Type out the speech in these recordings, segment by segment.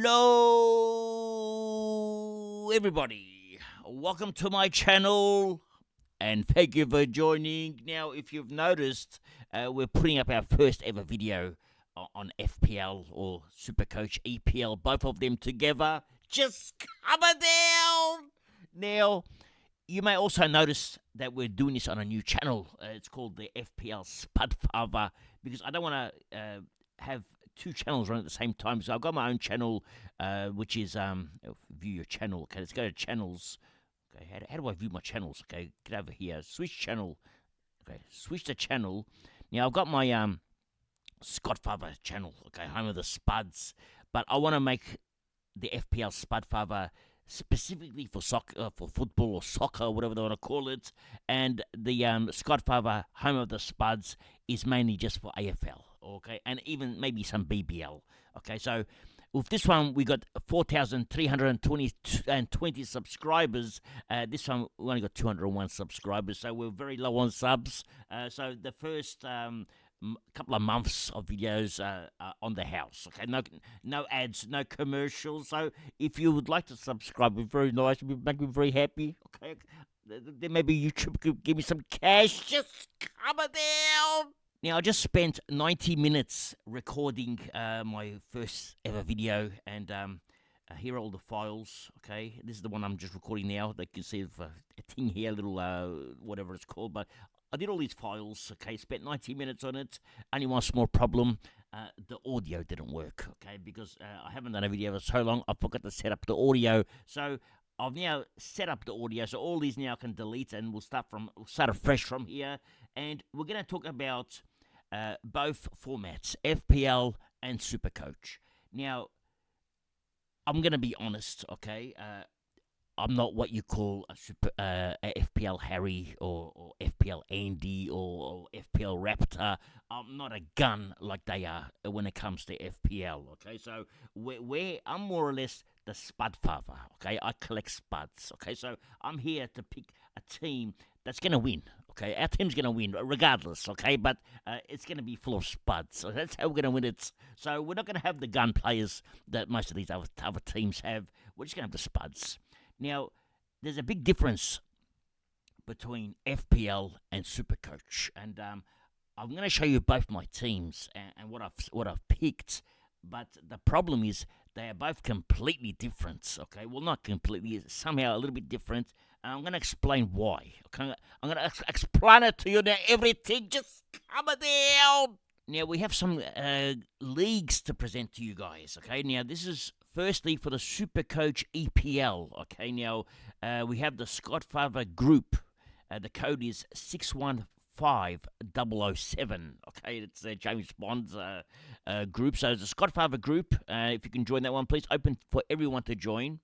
Hello, everybody. Welcome to my channel, and thank you for joining. Now, if you've noticed, we're putting up our first ever video on FPL or Supercoach EPL, both of them together. Just coming down. Now, you may also notice that we're doing this on a new channel. It's called the FPL Supercoach because I don't want to have two channels running at the same time. So I've got my own channel, which is view your channel. Okay, let's go to channels. Okay, how do I view my channels? Okay, get over here. Switch channel. Okay, switch the channel. Now I've got my Scott Father channel. Okay, home of the Spuds, but I want to make the FPL Spud Father specifically for soccer, for football or soccer, whatever they want to call it. And the Scott Father home of the Spuds is mainly just for AFL. Okay, and even maybe some BBL. Okay, so with this one, we got 4,320 subscribers. This one, we only got 201 subscribers, so we're very low on subs. So the first couple of months of videos on the house. Okay, no ads, no commercials. So if you would like to subscribe, it'd be very nice. It'd make me very happy. Okay, then maybe YouTube could give me some cash. Just coming down. Now, I just spent 90 minutes recording my first ever video, and here are all the files. Okay, this is the one I'm just recording now. They can see a thing here, a little whatever it's called, but I did all these files. Okay, spent 90 minutes on it. Only one small problem: the audio didn't work. Okay, because I haven't done a video for so long, I forgot to set up the audio. So I've now set up the audio, so all these now I can delete, and we'll start afresh from here. And we're going to talk about both formats, FPL and Supercoach. Now, I'm going to be honest, okay? I'm not what you call a FPL Harry or FPL Andy or FPL Raptor. I'm not a gun like they are when it comes to FPL, okay? So I'm more or less the Spud Father, okay? I collect Spuds, okay? So I'm here to pick a team that's going to win, okay? Our team's going to win regardless, okay? But it's going to be full of Spuds, so that's how we're going to win it. So we're not going to have the gun players that most of these other teams have. We're just going to have the Spuds. Now, there's a big difference between FPL and Supercoach, and I'm going to show you both my teams and what I've picked. But the problem is they are both completely different. Okay, well, not completely, somehow a little bit different, and I'm going to explain why. Okay, I'm going to explain it to you now. Everything just calm down. Now we have some leagues to present to you guys. Okay, now this is firstly for the Supercoach EPL. Okay, now we have the Scott Father group. The code is 615007. Okay, it's James Bond's group. So it's a Scott Father group. If you can join that one, please. Open for everyone to join.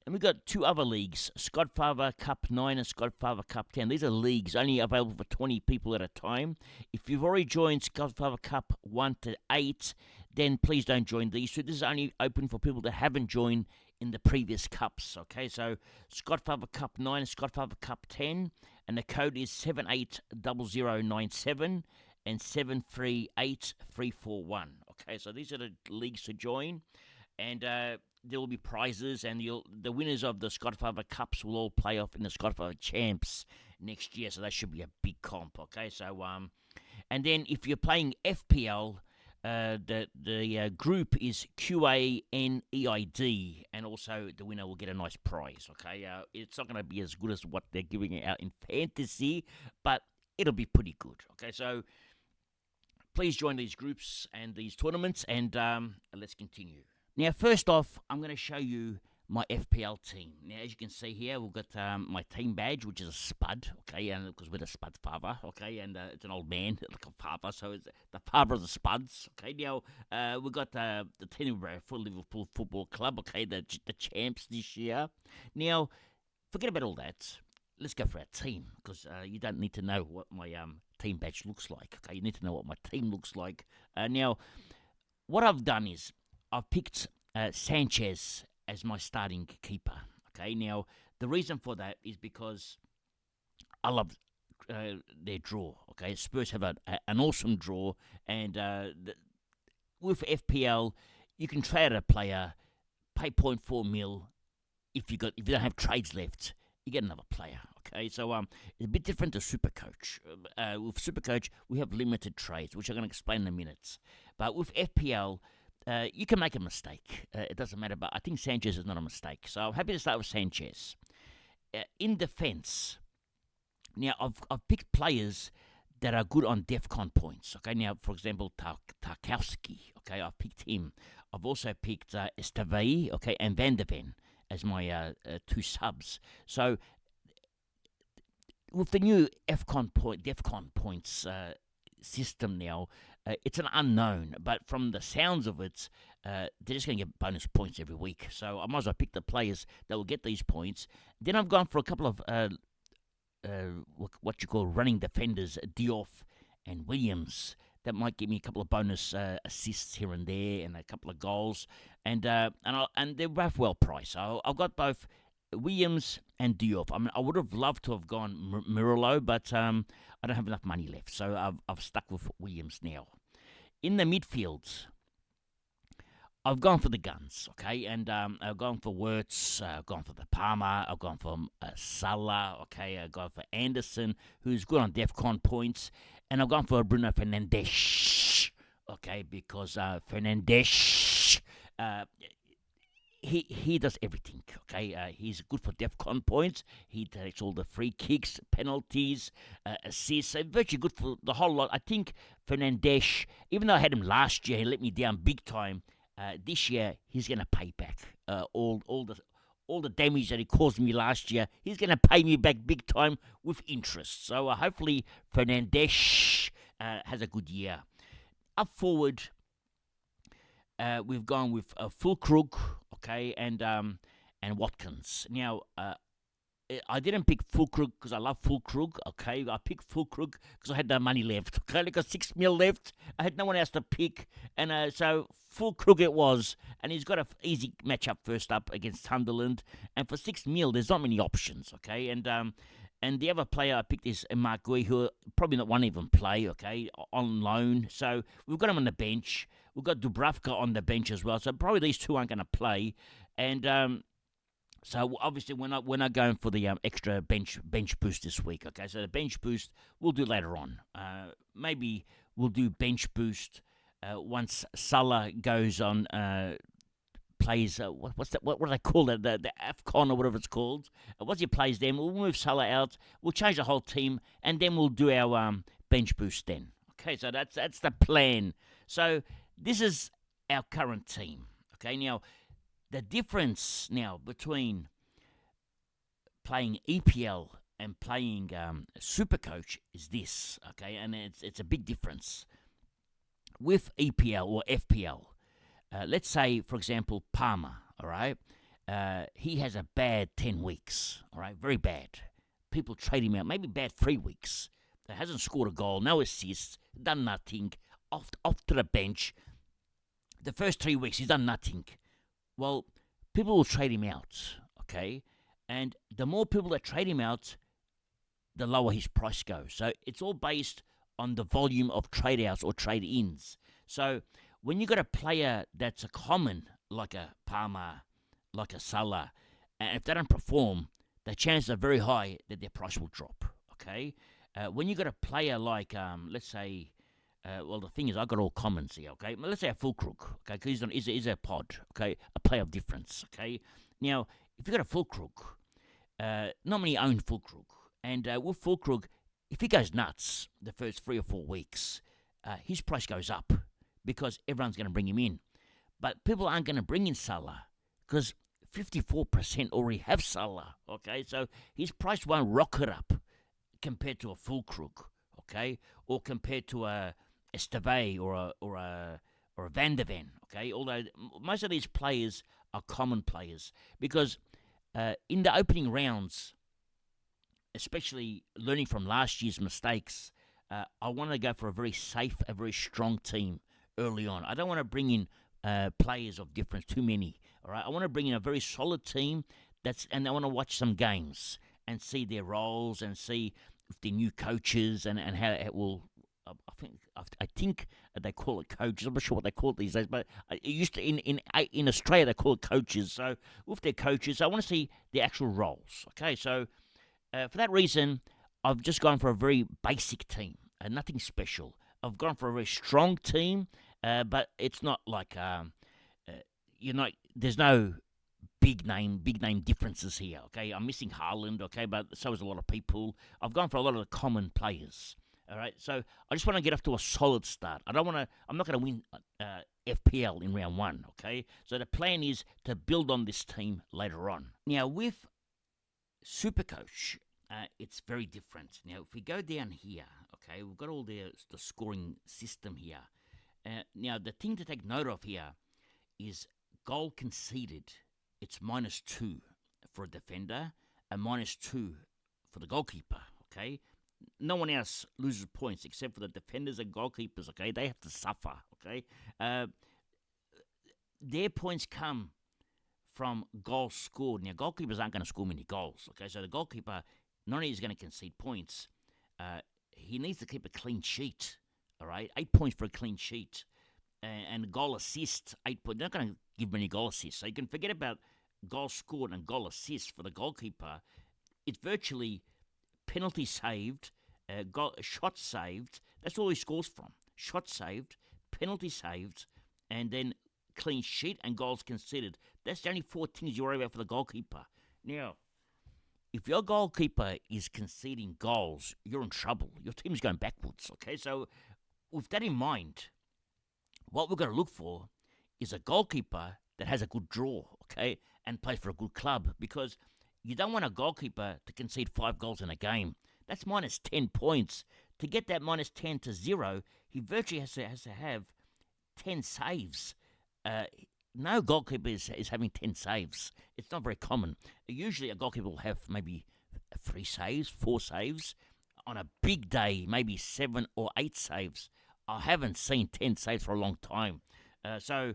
And we've got two other leagues, Scott Father Cup 9 and Scott Father Cup 10. These are leagues only available for 20 people at a time. If you've already joined Scott Father Cup 1 to 8, then please don't join these. So this is only open for people that haven't joined in the previous cups. Okay, so Scott Father Cup 9 and Scott Father Cup 10. And the code is 780097 and 738341. Okay, so these are the leagues to join. And there will be prizes, and the winners of the Scott Father Cups will all play off in the Scott Father Champs next year. So that should be a big comp. Okay, so and then if you're playing FPL, the group is QANEID, and also the winner will get a nice prize. Okay, it's not going to be as good as what they're giving out in fantasy, but it'll be pretty good. Okay, so please join these groups and these tournaments, and let's continue. Now, first off, I'm going to show you my FPL team. Now, as you can see here, we've got my team badge, which is a Spud, okay, and because we're the Spud Father, okay, and it's an old man, like a father, so it's the father of the Spuds, okay. Now, we've got the team for Liverpool Football Club, okay, the champs this year. Now, forget about all that. Let's go for our team, because you don't need to know what my team badge looks like, okay. You need to know what my team looks like. Now, what I've done is I've picked Sanchez as my starting keeper. Okay, now the reason for that is because I love their draw. Okay, Spurs have an awesome draw, and with FPL, you can trade a player pay 0.4 mil. If you don't have trades left, you get another player. Okay, so it's a bit different to Supercoach. With Supercoach, we have limited trades, which I'm going to explain in a minute. But with FPL, you can make a mistake. It doesn't matter. But I think Sanchez is not a mistake. So I'm happy to start with Sanchez. In defense, now I've picked players that are good on DEFCON points. Okay, now for example, Tarkowski. Okay, I've picked him. I've also picked Estevez. Okay, and Van der Ven as my two subs. So with the new DEFCON points system now, it's an unknown. But from the sounds of it, they're just going to get bonus points every week. So I might as well pick the players that will get these points. Then I've gone for a couple of what you call running defenders, Diouf and Williams. That might give me a couple of bonus assists here and there, and a couple of goals, and they're both well priced. So I've got both Williams and Diouf. I mean, I would have loved to have gone Murillo, but I don't have enough money left, so I've stuck with Williams now. In the midfield, I've gone for the guns, okay, and I've gone for Wirtz, I've gone for the Palmer, I've gone for Salah, okay, I've gone for Anderson, who's good on DEFCON points, and I've gone for Bruno Fernandes, okay, because Fernandes, he does everything, okay, he's good for DEFCON points, he takes all the free kicks, penalties, assists, so virtually good for the whole lot. I think Fernandes, even though I had him last year, he let me down big time. This year, he's going to pay back all the damage that he caused me last year. He's going to pay me back big time with interest. So hopefully Fernandes has a good year. Up forward, we've gone with Fulkrug, okay, and Watkins. Now, I didn't pick Fulkrug because I love Fulkrug, okay? I picked Fulkrug because I had no money left, okay? I only got 6 mil left. I had no one else to pick, and so Fulkrug it was. And he's got an easy matchup first up against Sunderland. And for 6 mil, there's not many options, okay? And the other player I picked is Mark Gui, who probably not one even play, okay, on loan. So we've got him on the bench. We've got Dubravka on the bench as well. So probably these two aren't going to play. And so obviously we're not going for the extra bench boost this week. Okay, so the bench boost we'll do later on. Maybe we'll do bench boost once Salah goes on. Plays what's that? What do they call it? The AFCON or whatever it's called. Once he plays, then we'll move Salah out. We'll change the whole team, and then we'll do our bench boost then. Okay, so that's the plan. So this is our current team. Okay, now. The difference now between playing EPL and playing Supercoach is this, okay? And it's a big difference. With EPL or FPL, let's say, for example, Palmer, all right? He has a bad 10 weeks, all right? Very bad. People trade him out. Maybe bad 3 weeks. He hasn't scored a goal, no assists, done nothing, off to the bench. The first 3 weeks, he's done nothing. Well, people will trade him out, okay? And the more people that trade him out, the lower his price goes. So it's all based on the volume of trade outs or trade ins. So when you got a player that's a common, like a Palmer, like a Salah, and if they don't perform, the chances are very high that their price will drop, okay? When you got a player like, let's say, well, the thing is, I got all commons here, okay? Let's say a Fulkrug, okay? Because he's a pod, okay? A player of difference, okay? Now, if you got a Fulkrug, not many own Fulkrug. And with Fulkrug, if he goes nuts the first 3 or 4 weeks, his price goes up because everyone's going to bring him in. But people aren't going to bring in Salah because 54% already have Salah, okay? So his price won't rocket up compared to a Fulkrug, okay? Or compared to a Estevez or a Van der Ven, okay? Although most of these players are common players because in the opening rounds, especially learning from last year's mistakes, I want to go for a very safe, a very strong team early on. I don't want to bring in players of difference, too many, all right? I want to bring in a very solid team and I want to watch some games and see their roles and see if they're new coaches and how it will I think they call it coaches. I'm not sure what they call it these days, but it used to in Australia they call it coaches. So with their coaches, I want to see the actual roles. Okay, so for that reason, I've just gone for a very basic team, nothing special. I've gone for a very strong team, but it's not like there's no big name differences here. Okay, I'm missing Haaland. Okay, but so is a lot of people. I've gone for a lot of the common players. All right, so I just want to get off to a solid start. I don't want to. I'm not going to win FPL in round one. Okay, so the plan is to build on this team later on. Now with Supercoach, it's very different. Now if we go down here, okay, we've got all the scoring system here. Now the thing to take note of here is goal conceded. It's -2 for a defender and -2 for the goalkeeper. Okay, no one else loses points except for the defenders and goalkeepers. Okay, they have to suffer. Okay, their points come from goals scored. Now goalkeepers aren't going to score many goals. Okay, so the goalkeeper not only is going to concede points, he needs to keep a clean sheet. All right, 8 points for a clean sheet. And goal assist, 8 points. They're not going to give many goal assists. So you can forget about goal scored and goal assists for the goalkeeper. It's virtually penalty saved, shot saved. That's all he scores from. Shot saved, penalty saved, and then clean sheet and goals conceded. That's the only 4 things you worry about for the goalkeeper. Now, if your goalkeeper is conceding goals, you're in trouble. Your team's going backwards. Okay, so with that in mind, what we're going to look for is a goalkeeper that has a good draw, okay, and plays for a good club, because you don't want a goalkeeper to concede 5 goals in a game. That's -10 points. To get that -10 to 0, he virtually has to have 10 saves. No goalkeeper is having 10 saves. It's not very common. Usually a goalkeeper will have maybe 3 saves, 4 saves. On a big day, maybe 7 or 8 saves. I haven't seen 10 saves for a long time. So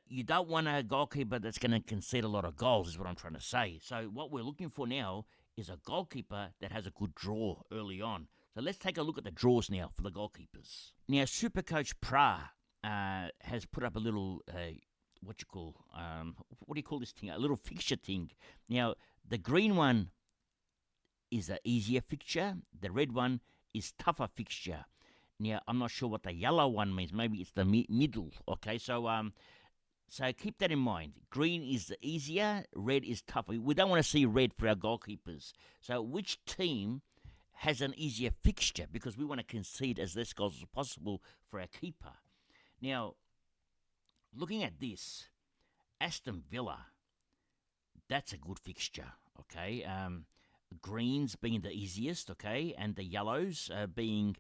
you don't want a goalkeeper that's going to concede a lot of goals, is what I'm trying to say. So what we're looking for now is a goalkeeper that has a good draw early on. So let's take a look at the draws now for the goalkeepers. Now, Supercoach Pra has put up a little, what do you call this thing? A little fixture thing. Now, the green one is an easier fixture. The red one is tougher fixture. Now, I'm not sure what the yellow one means. Maybe it's the middle. Okay, so keep that in mind. Green is the easier, red is tougher. We don't want to see red for our goalkeepers. So which team has an easier fixture? Because we want to concede as less goals as possible for our keeper. Now, looking at this, Aston Villa, that's a good fixture. Okay, greens being the easiest. Okay, and the yellows being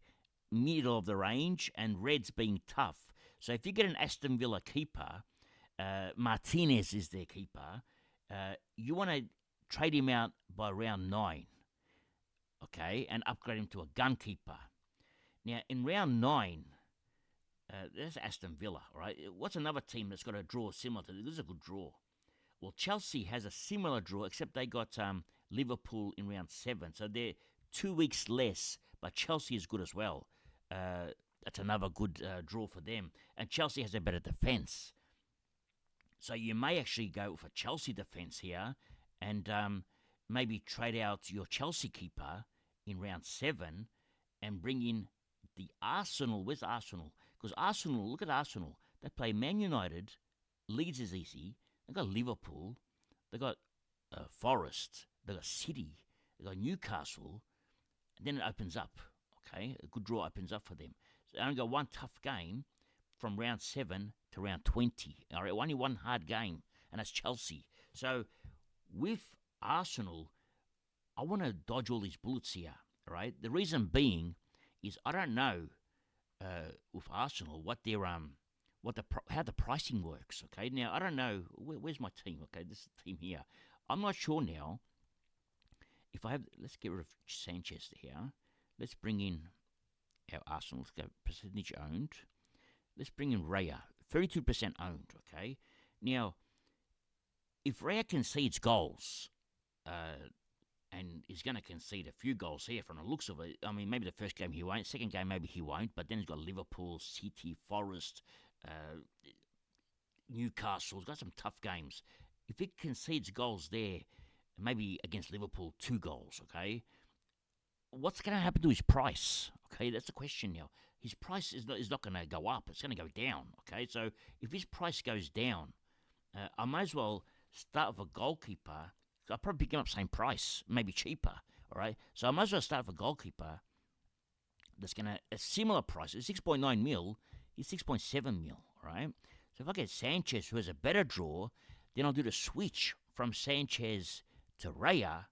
middle of the range, and reds being tough. So if you get an Aston Villa keeper, Martinez is their keeper, you want to trade him out by round 9, okay, and upgrade him to a gun keeper. Now, in round 9, there's Aston Villa, all right? What's another team that's got a draw similar to this? This is a good draw. Well, Chelsea has a similar draw, except they got Liverpool in round 7, so they're 2 weeks less, but Chelsea is good as well. That's another good draw for them. And Chelsea has a better defence. So you may actually go with a Chelsea defence here and maybe trade out your Chelsea keeper in round 7 and bring in the Arsenal. Where's Arsenal? Because Arsenal, look at Arsenal. They play Man United. Leeds is easy. They've got Liverpool. They've got Forest. They've got City. They've got Newcastle. And then it opens up. Okay, a good draw opens up for them. So they only got one tough game from round 7 to round 20. All right, only one hard game, and that's Chelsea. So with Arsenal, I want to dodge all these bullets here. All right, the reason being is I don't know with Arsenal what their how the pricing works. Okay, now I don't know where's my team. Okay, this is the team here. I'm not sure now if I have. Let's get rid of Sanchez here. Let's bring in our Arsenal. Let's go percentage owned. Let's bring in Raya. 32% owned, okay? Now, if Raya concedes goals and he's going to concede a few goals here from the looks of it. I mean, maybe the first game he won't, second game maybe he won't, but then he's got Liverpool, City, Forest, Newcastle. He's got some tough games. If he concedes goals there, maybe against Liverpool, 2 goals, okay, what's going to happen to his price? Okay, that's the question now. His price is not going to go up. It's going to go down, okay? So if his price goes down, I might as well start with a goalkeeper. I'll probably pick him up same price, maybe cheaper, all right? So I might as well start with a goalkeeper that's going to, a similar price. It's 6.9 mil, he's 6.7 mil, all right? So if I get Sanchez, who has a better draw, then I'll do the switch from Sanchez to Raya,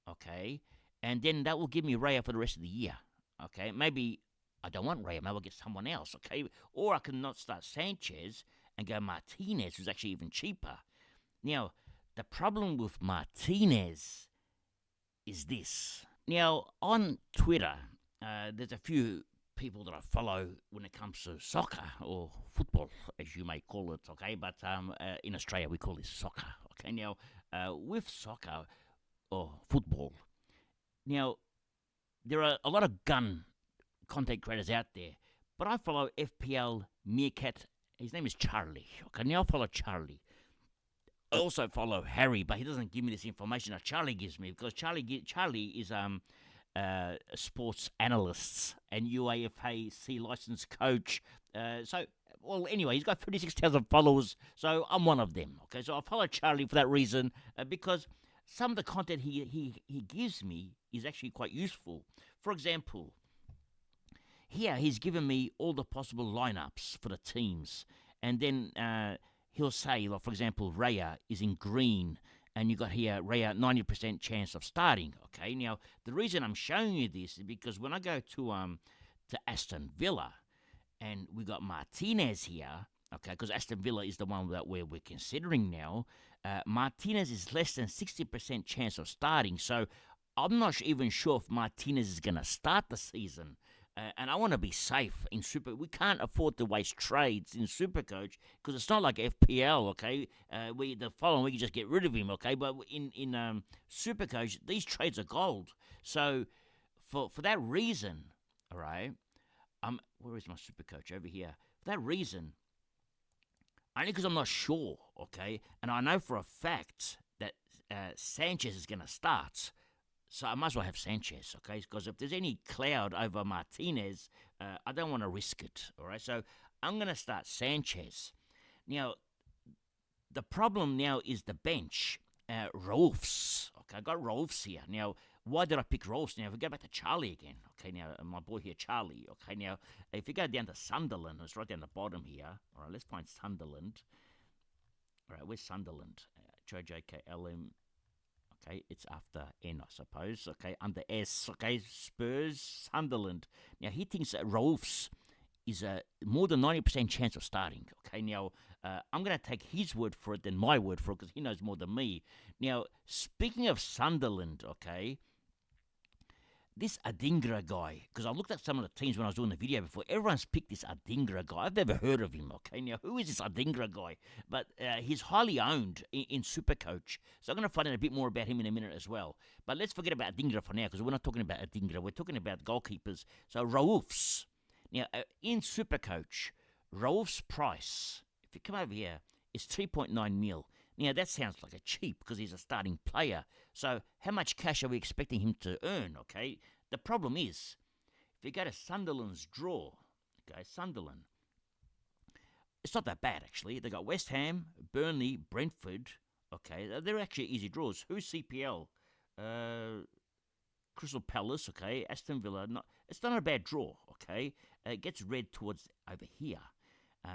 okay? And then that will give me Raya for the rest of the year, okay? Maybe I don't want Raya, maybe I'll get someone else, okay? Or I can not start Sanchez and go Martinez, who's actually even cheaper. Now, the problem with Martinez is this. Now, on Twitter, there's a few people that I follow when it comes to soccer or football, as you may call it, okay? But in Australia, we call this soccer, okay? Now, with soccer or football, now, there are a lot of gun content creators out there, but I follow FPL Meerkat. His name is Charlie, okay? Now I follow Charlie. I also follow Harry, but he doesn't give me this information that Charlie gives me, because Charlie is a sports analyst and UAFAC licensed coach. Anyway, he's got 36,000 followers, so I'm one of them. Okay, so I follow Charlie for that reason, because some of the content he gives me is actually quite useful. For example, here he's given me all the possible lineups for the teams, and then he'll say, like, for example, Raya is in green, and you got here Raya 90% chance of starting. Okay, now the reason I'm showing you this is because when I go to Aston Villa, and we got Martinez here, okay, because Aston Villa is the one that we're considering now. Martinez is less than 60% chance of starting, so I'm not even sure if Martinez is going to start the season. And I want to be safe in Super. We can't afford to waste trades in Supercoach because it's not like FPL, okay? The following week you just get rid of him, okay? But in Supercoach, these trades are gold. So for that reason, all right, where is my Supercoach? Over here. For that reason, only because I'm not sure, okay? And I know for a fact that Sanchez is going to start. So I might as well have Sanchez, okay? Because if there's any cloud over Martinez, I don't want to risk it, all right? So I'm going to start Sanchez. Now, the problem now is the bench. Rolfs, okay? I got Rolfs here. Now, why did I pick Rolfs? Now, if we go back to Charlie again, okay? Now, my boy here, Charlie, okay? Now, if you go down to Sunderland, it's right down the bottom here. All right, let's find Sunderland. All right, where's Sunderland? JJKLM. Okay, it's after N, I suppose. Okay, under S. Okay, Spurs, Sunderland. Now, he thinks that Rolfs is a more than 90% chance of starting. Okay, now, I'm going to take his word for it than my word for it because he knows more than me. Now, speaking of Sunderland, okay, this Adingra guy, because I looked at some of the teams when I was doing the video before, everyone's picked this Adingra guy. I've never heard of him, okay? Now, who is this Adingra guy? But he's highly owned in Supercoach, so I'm going to find out a bit more about him in a minute as well. But let's forget about Adingra for now, because we're not talking about Adingra. We're talking about goalkeepers. So, Rauf's. Now, in Supercoach, Rauf's price, if you come over here, is 3.9 mil. Now, that sounds like a cheap because he's a starting player. So, how much cash are we expecting him to earn, okay? The problem is, if you go to Sunderland's draw, okay, Sunderland, it's not that bad, actually. They got West Ham, Burnley, Brentford, okay? They're actually easy draws. Who's CPL? Crystal Palace, okay? Aston Villa. It's not a bad draw, okay? It gets red towards over here.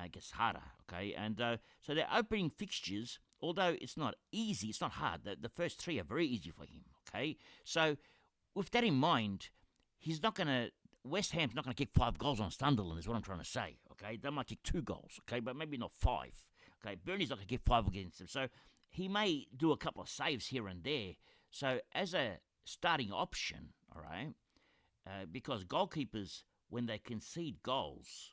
It gets harder, okay? And so their opening fixtures, although it's not easy, it's not hard. The first 3 are very easy for him, okay? So with that in mind, West Ham's not going to kick 5 goals on Sunderland is what I'm trying to say, okay? They might kick 2 goals, okay? But maybe not 5, okay? Burnley's not going to kick 5 against them. So he may do a couple of saves here and there. So as a starting option, all right, because goalkeepers, when they concede goals,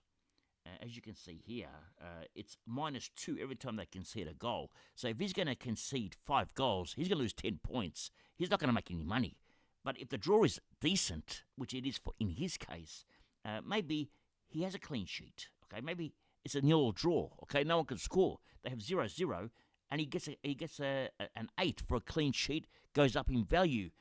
as you can see here, it's -2 every time they concede a goal. So if he's going to concede 5 goals, he's going to lose 10 points. He's not going to make any money. But if the draw is decent, which it is for in his case, maybe he has a clean sheet. Okay, maybe it's a nil draw. Okay, no one can score. They have 0-0, and he gets an 8 for a clean sheet. Goes up in value.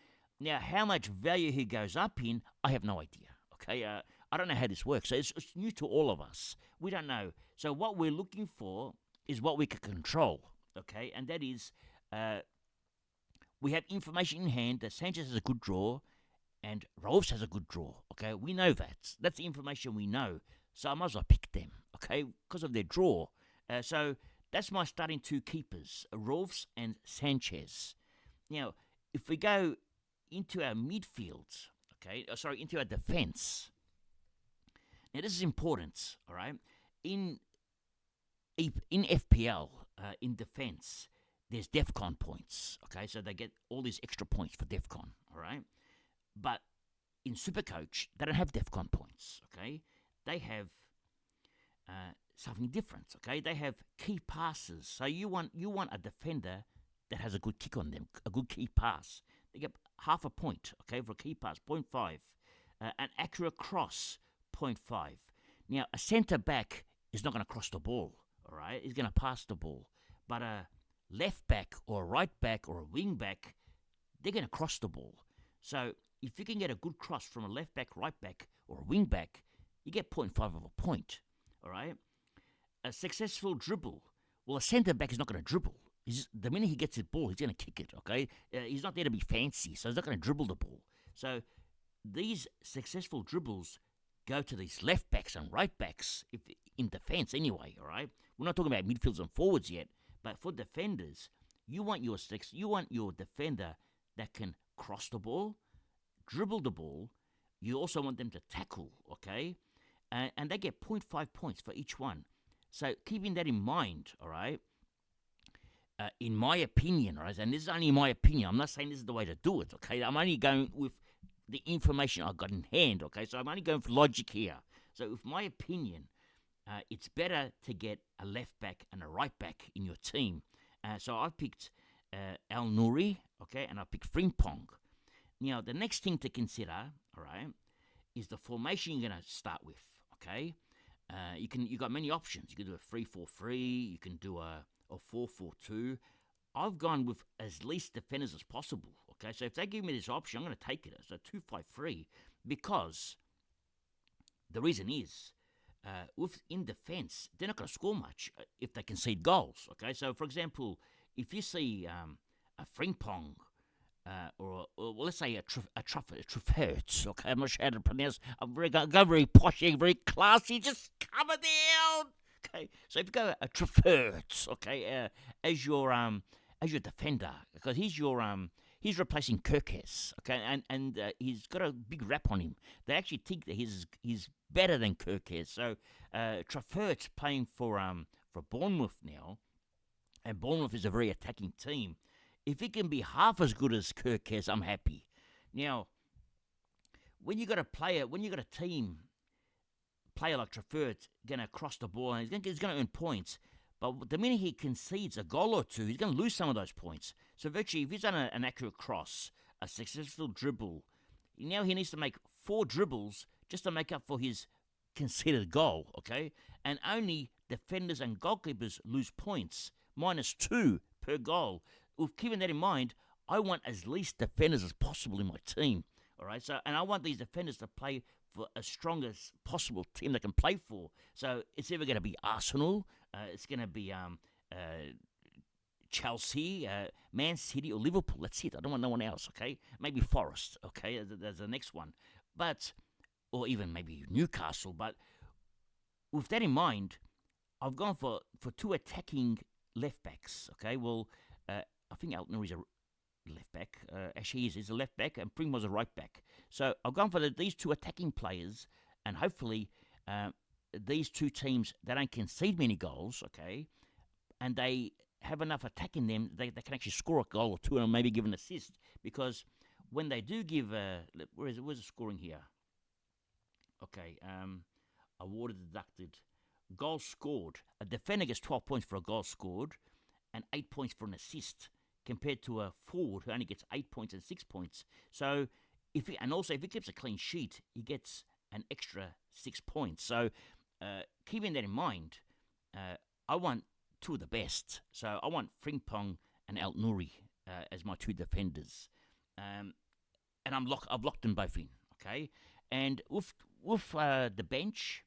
Now, how much value he goes up in, I have no idea. Okay, I don't know how this works. So it's new to all of us. We don't know. So what we're looking for is what we can control. Okay, and that is we have information in hand that Sanchez has a good draw and Rolfs has a good draw. Okay, we know that. That's the information we know. So I might as well pick them. Okay, because of their draw. So that's my starting 2 keepers, Rolfs and Sanchez. Now, if we go into our midfield, into our defense. Now, this is important, all right? In FPL, in defense, there's DEFCON points, okay? So they get all these extra points for DEFCON, all right? But in Supercoach, they don't have DEFCON points, okay? They have something different, okay? They have key passes. So you want a defender that has a good kick on them, a good key pass. They get half a point, okay, for a key pass, 0.5. An accurate cross, 0.5. Now, a centre-back is not going to cross the ball, all right? He's going to pass the ball. But a left-back or a right-back or a wing-back, they're going to cross the ball. So if you can get a good cross from a left-back, right-back, or a wing-back, you get 0.5 of a point, all right? A successful dribble. Well, a centre-back is not going to dribble. The minute he gets the ball, he's going to kick it, okay? He's not there to be fancy, so he's not going to dribble the ball. So these successful dribbles go to these left backs and right backs in defense anyway, all right? We're not talking about midfielders and forwards yet, but for defenders, you want your defender that can cross the ball, dribble the ball. You also want them to tackle, okay? And they get 0.5 points for each one. So keeping that in mind, all right? In my opinion, right, and this is only my opinion, I'm not saying this is the way to do it, okay? I'm only going with the information I've got in hand, okay? So I'm only going for logic here. So with my opinion, it's better to get a left back and a right back in your team. So I've picked Al Nouri, okay, and I picked Frimpong. Now, the next thing to consider, all right, is the formation you're going to start with, okay? You got many options. You can do a 3-4-3, you can do a 4-4-2. I've gone with as least defenders as possible. Okay, so if they give me this option, I'm going to take it as a 2-5-3 because the reason is, in defense, they're not going to score much if they concede goals. Okay, so for example, if you see a Frimpong or let's say a Truffert, okay, I'm not sure how to pronounce. I'm very poshy, very classy. Just calm it down. Okay, so if you go a Truffert, okay, as your defender, because he's replacing Kirkes, okay, and he's got a big rap on him. They actually think that he's better than Kirkes. So Truffert's playing for Bournemouth now, and Bournemouth is a very attacking team. If he can be half as good as Kirkes, I'm happy. Now, when you got a team player like Truffert going to cross the ball and he's going to earn points, but the minute he concedes a goal or two, he's going to lose some of those points. So virtually, if he's done an accurate cross, a successful dribble, now he needs to make 4 dribbles just to make up for his conceded goal, okay? And only defenders and goalkeepers lose points, -2 per goal. With keeping that in mind, I want as least defenders as possible in my team, all right? So, and I want these defenders to play for as strong as possible team they can play for. So it's either going to be Arsenal, it's going to be Chelsea, Man City, or Liverpool. That's it. I don't want no one else, okay? Maybe Forest, okay? There's the next one. Or even maybe Newcastle. But with that in mind, I've gone for 2 attacking left backs, okay? Well, I think Altner is a left back. Actually, he's a left back, and Pring was a right back. So I've gone for these 2 attacking players, and hopefully these 2 teams, they don't concede many goals, okay? And they have enough attack in them, they can actually score a goal or 2 and maybe give an assist. Because when they do give, where's the scoring here? Okay, awarded deducted. goals scored. A defender gets 12 points for a goal scored and 8 points for an assist, compared to a forward who only gets 8 points and 6 points. So, if he keeps a clean sheet, he gets an extra 6 points. So, keeping that in mind, I want two of the best. So, I want Frimpong and Al Nouri as my two defenders. And I've locked them both in, okay? And with the bench,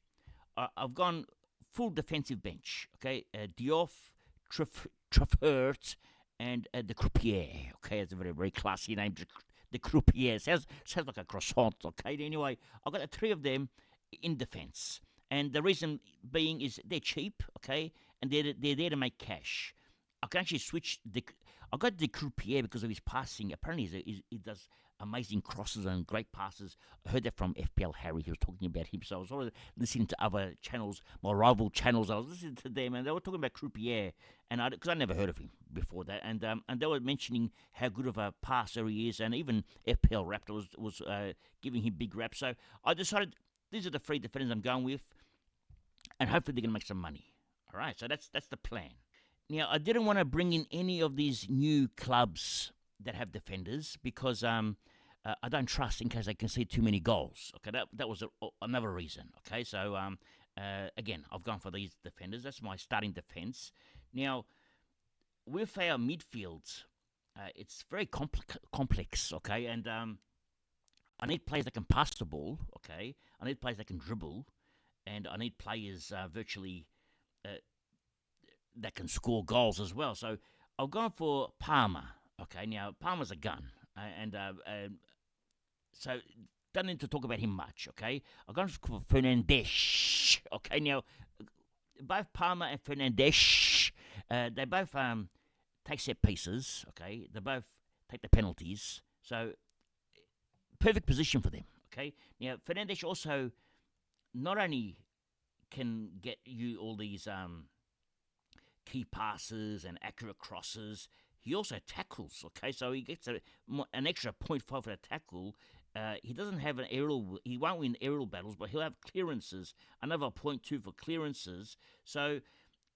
I've gone full defensive bench, okay? Diouf, Truffert, and the Croupier, okay? It's a very, very classy name, the Croupier. Sounds like a croissant, okay? Anyway, I've got the three of them in defense. And the reason being is they're cheap, okay? And they're there to make cash. I can actually switch I got the Croupier because of his passing. Apparently, he does amazing crosses and great passes. I heard that from FPL Harry. He was talking about him. So I was always listening to other channels, my rival channels. I was listening to them, and they were talking about Croupier, and because I never heard of him before that, and they were mentioning how good of a passer he is, and even FPL Raptor was giving him big raps. So I decided these are the three defenders I'm going with, and hopefully they're gonna make some money. All right, so that's the plan. Now, I didn't want to bring in any of these new clubs that have defenders because I don't trust in case they concede too many goals. Okay, that was another reason. Okay, so again, I've gone for these defenders. That's my starting defense. Now, with our midfield, it's very complex. Okay, and I need players that can pass the ball. Okay, I need players that can dribble, and I need players virtually that can score goals as well. So I've gone for Palmer. Okay, now Palmer's a gun, and so don't need to talk about him much. Okay, I've gone for Fernandes. Okay, now both Palmer and Fernandes, they both take set pieces. Okay, they both take the penalties. So perfect position for them. Okay, now Fernandes also not only can get you all these key passes and accurate crosses, he also tackles. Okay, so he gets an extra 0.5 for the tackle. He doesn't have an aerial. He won't win aerial battles, but he'll have clearances. Another 0.2 for clearances. So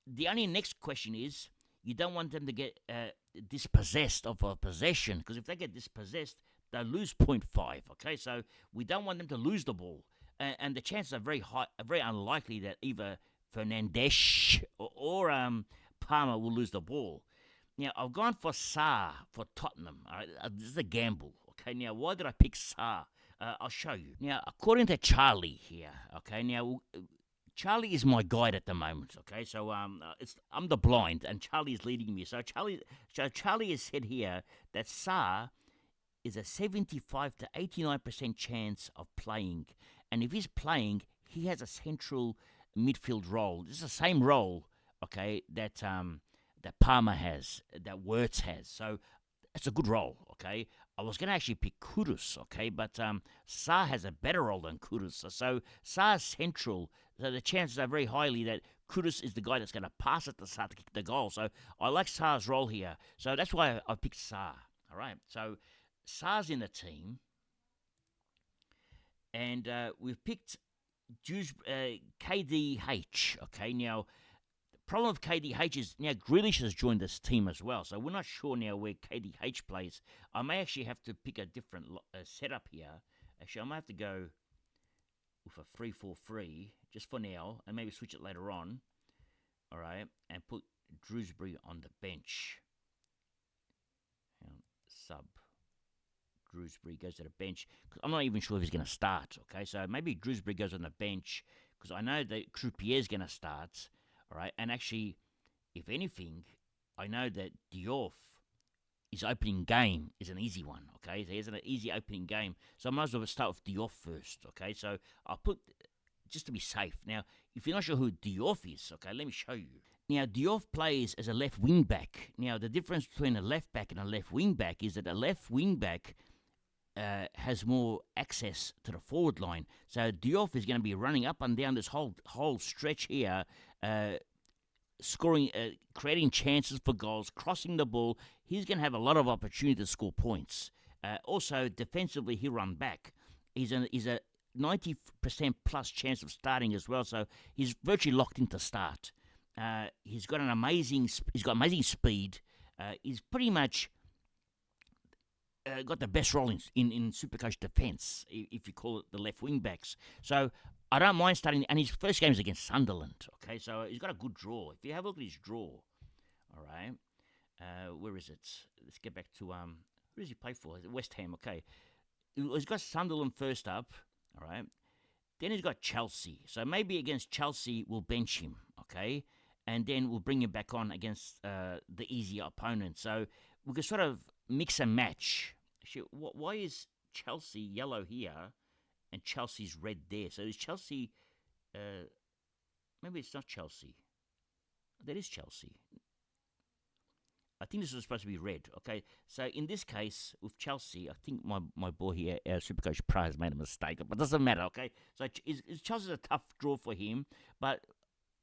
the only next question is, you don't want them to get dispossessed of a possession, because if they get dispossessed, they lose 0.5. Okay, so we don't want them to lose the ball, and the chances are very high, very unlikely that either Fernandes or Palmer will lose the ball. Now, I've gone for Sarr for Tottenham. All right? This is a gamble. Okay, now, why did I pick Sarr? I'll show you. Now, according to Charlie here, okay, now, Charlie is my guide at the moment, okay? So I'm the blind, and Charlie is leading me. So Charlie has said here that Sarr is a 75 to 89% chance of playing. And if he's playing, he has a central midfield role. This is the same role, okay, that Palmer has, that Wirtz has. So it's a good role, okay. I was going to actually pick Kudus, okay, but Sarr has a better role than Kudus. So Sarr's central, so the chances are very highly that Kudus is the guy that's going to pass it to Sarr to kick the goal. So I like Sarr's role here. So that's why I picked Sarr, all right. So Sarr's in the team, and we've picked KDH. Okay, now the problem with KDH is now Grealish has joined this team as well, so we're not sure now where KDH plays. I may actually have to pick a different setup here. Actually, I might have to go with a 3-4-3 just for now, and maybe switch it later on. All right, and put Drewsbury on the bench. Sub. Drewsbury goes to the bench, because I'm not even sure if he's going to start. Okay, so maybe Drewsbury goes on the bench, because I know that Croupier's going to start. All right, and actually, if anything, I know that Diouf, his opening game is an easy one. Okay, so he has an easy opening game, so I might as well start with Diouf first. Okay, so I'll put, just to be safe. Now, if you're not sure who Diouf is, okay, let me show you. Now, Diouf plays as a left wing back. Now, the difference between a left back and a left wing back is that a left wing back has more access to the forward line. So Diouf is going to be running up and down this whole stretch here, scoring, creating chances for goals, crossing the ball. He's going to have a lot of opportunity to score points. Also, defensively, he'll run back. He's a 90% plus chance of starting as well. So he's virtually locked in to start. He's got amazing speed. He's pretty much got the best role in Supercoach defence, if you call it the left wing backs. So I don't mind starting. And his first game is against Sunderland. Okay, so he's got a good draw. If you have a look at his draw, all right, where is it? Let's get back to who does he play for? West Ham. Okay, he's got Sunderland first up. All right, then he's got Chelsea. So maybe against Chelsea we'll bench him. Okay, and then we'll bring him back on against the easier opponent. So we can sort of mix and match. Why is Chelsea yellow here and Chelsea's red there? So is Chelsea... maybe it's not Chelsea. That is Chelsea. I think this is supposed to be red. Okay, so in this case, with Chelsea, I think my boy here, Supercoach Pro, has made a mistake. But it doesn't matter, okay? So Chelsea's a tough draw for him, but...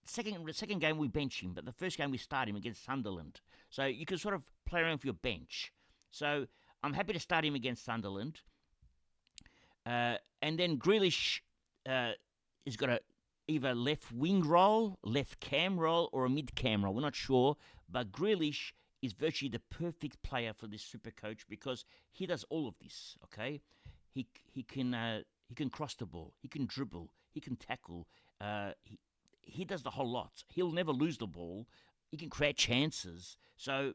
Second game we bench him, but the first game we start him against Sunderland. So you can sort of play around with your bench. So I'm happy to start him against Sunderland. And then Grealish has got either left wing role, left cam role, or a mid cam role. We're not sure, but Grealish is virtually the perfect player for this Supercoach because he does all of this. Okay, he can cross the ball, he can dribble, he can tackle. He does the whole lot. He'll never lose the ball. He can create chances. So,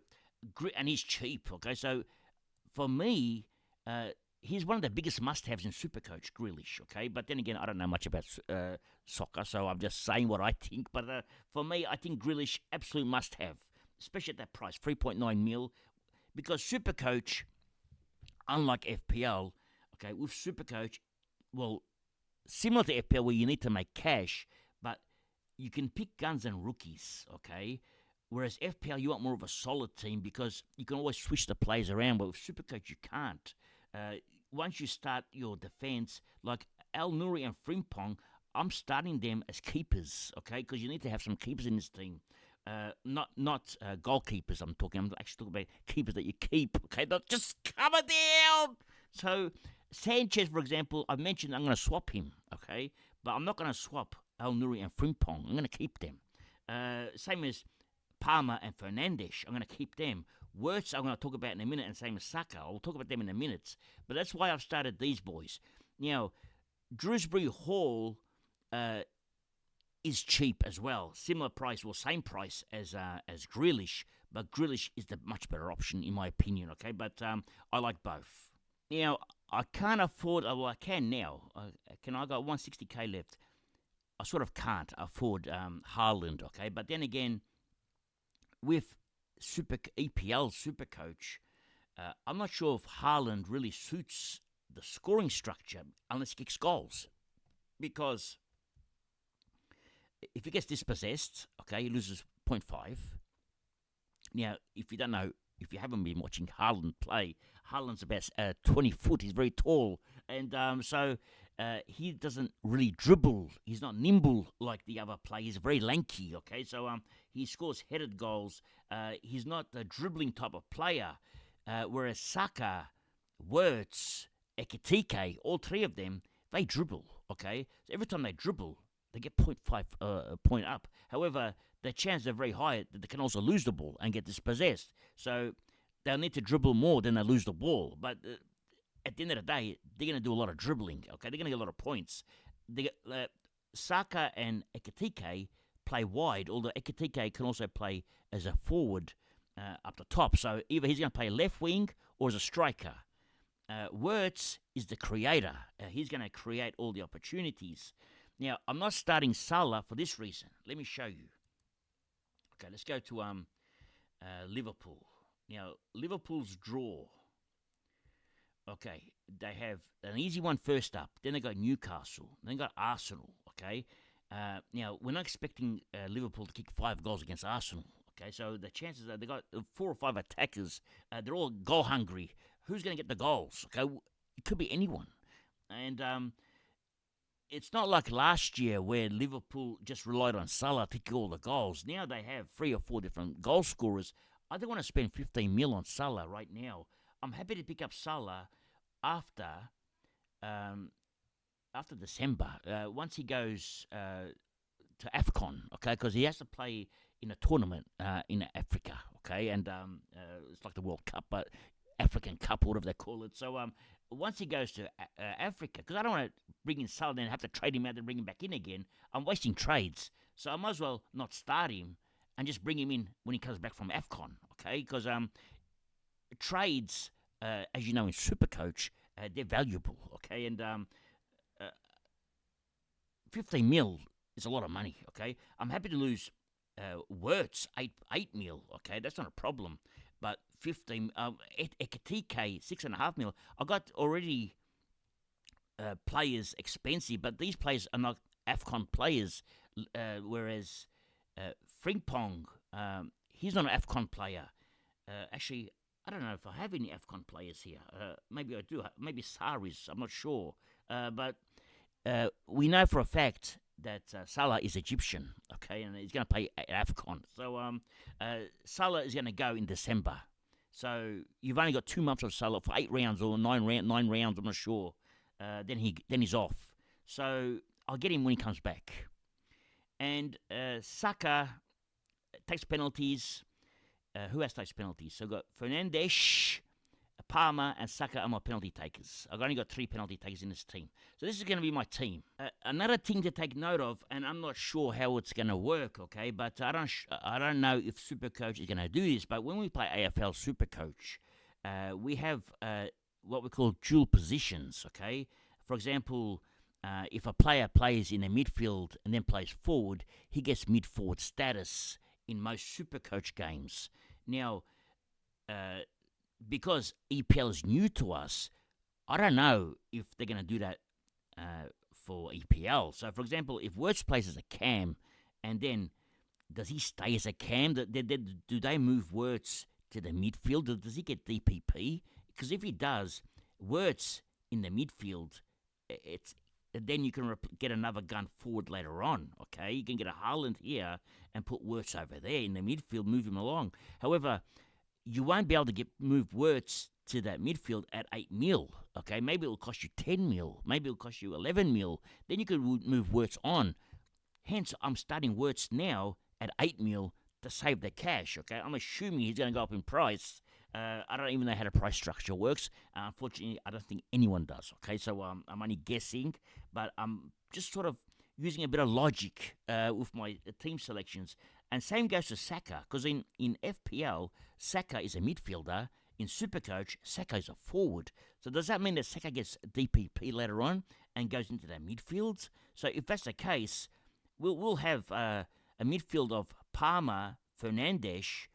and he's cheap. Okay, so for me, he's one of the biggest must-haves in Supercoach, Grealish. Okay, but then again, I don't know much about soccer, so I'm just saying what I think. But for me, I think Grealish absolute must-have, especially at that price, 3.9 mil, because Supercoach, unlike FPL, okay, with Supercoach, well, similar to FPL where you need to make cash, but you can pick guns and rookies, okay? Whereas FPL, you want more of a solid team because you can always switch the players around, but with Supercoach, you can't. Once you start your defense, like Al Nouri and Frimpong, I'm starting them as keepers, okay? Because you need to have some keepers in this team. Not goalkeepers, I'm actually talking about keepers that you keep, okay? Not just cover down! So, Sanchez, for example, I've mentioned I'm going to swap him, okay? But I'm not going to swap Al Nouri and Frimpong. I'm going to keep them. Same as Palmer and Fernandes. I'm going to keep them. Wirtz, I'm going to talk about in a minute, and same as Saka. I'll talk about them in a minute. But that's why I've started these boys. Now, Drewsbury Hall is cheap as well. Similar price, well, same price as Grealish. But Grealish is the much better option, in my opinion, okay? But I like both. Now, I can't afford... well, I can now. I got 160k left. I sort of can't afford Haaland, okay? But then again, with EPL Supercoach, I'm not sure if Haaland really suits the scoring structure unless he kicks goals. Because if he gets dispossessed, okay, he loses 0.5. Now, if you don't know, if you haven't been watching Haaland play, Haaland's about 20 foot. He's very tall. And so he doesn't really dribble. He's not nimble like the other players. He's very lanky, okay? So he scores headed goals. He's not a dribbling type of player. Whereas Saka, Wirtz, Ekitike, all three of them, they dribble, okay? So every time they dribble, they get 0.5 point up. However, the chances are very high that they can also lose the ball and get dispossessed. So they'll need to dribble more than they lose the ball. But at the end of the day, they're going to do a lot of dribbling, okay? They're going to get a lot of points. Saka and Ekitike play wide, although Ekitike can also play as a forward up the top. So either he's going to play left wing or as a striker. Wirtz is the creator. He's going to create all the opportunities. Now, I'm not starting Salah for this reason. Let me show you. Okay, let's go to Liverpool. Now, Liverpool's draw. Okay, they have an easy one first up. Then they got Newcastle. Then they got Arsenal. Okay, now we're not expecting Liverpool to kick 5 goals against Arsenal. Okay, so the chances are they got 4 or 5 attackers. They're all goal hungry. Who's going to get the goals? Okay, it could be anyone. And it's not like last year where Liverpool just relied on Salah to kick all the goals. Now they have 3 or 4 different goal scorers. I don't want to spend 15 mil on Salah right now. I'm happy to pick up Salah after after December, once he goes to AFCON, okay, because he has to play in a tournament in Africa, okay, and it's like the World Cup, but African Cup, whatever they call it. So once he goes to Africa, because I don't want to bring in Salah and have to trade him out and bring him back in again. I'm wasting trades, so I might as well not start him and just bring him in when he comes back from AFCON, okay? Because trades, as you know, in Supercoach, they're valuable, okay, and 15 mil is a lot of money, okay? I'm happy to lose Wirtz, 8 mil, okay? That's not a problem. But 15, Ekatike, 6.5 mil. I got already players expensive, but these players are not AFCON players, whereas Frimpong, he's not an AFCON player. Actually, I don't know if I have any AFCON players here. Maybe I do. Maybe Saris, I'm not sure. But we know for a fact that Salah is Egyptian, okay, and he's going to play at AFCON. So Salah is going to go in December. So you've only got 2 months of Salah for 8 rounds or 9 rounds, I'm not sure. Then he's off. So I'll get him when he comes back. And Saka takes penalties. Who else takes penalties? So I've got Fernandes, Palmer, and Saka are my penalty takers. I've only got 3 penalty takers in this team. So this is going to be my team. Another thing to take note of, and I'm not sure how it's going to work, okay, but I don't know if Supercoach is going to do this, but when we play AFL Supercoach, we have what we call dual positions, okay? For example, if a player plays in the midfield and then plays forward, he gets mid-forward status in most Supercoach games. Now, because EPL is new to us, I don't know if they're going to do that for EPL. So, for example, if Wirtz plays as a cam, and then does he stay as a cam? Do they move Wirtz to the midfield? Does he get DPP? Because if he does, Wirtz in the midfield, then you can get another gun forward later on, okay? You can get a Haaland here and put Wirtz over there in the midfield, move him along. However, you won't be able to move Wirtz to that midfield at 8 mil, okay? Maybe it'll cost you 10 mil. Maybe it'll cost you 11 mil. Then you could move Wirtz on. Hence, I'm starting Wirtz now at 8 mil to save the cash, okay? I'm assuming he's going to go up in price. I don't even know how the price structure works. Unfortunately, I don't think anyone does, okay? So I'm only guessing, but I'm just sort of using a bit of logic with my team selections. And same goes to Saka, because in FPL, Saka is a midfielder. In Supercoach, Saka is a forward. So does that mean that Saka gets DPP later on and goes into that midfield? So if that's the case, we'll have a midfield of Palmer, Fernandes,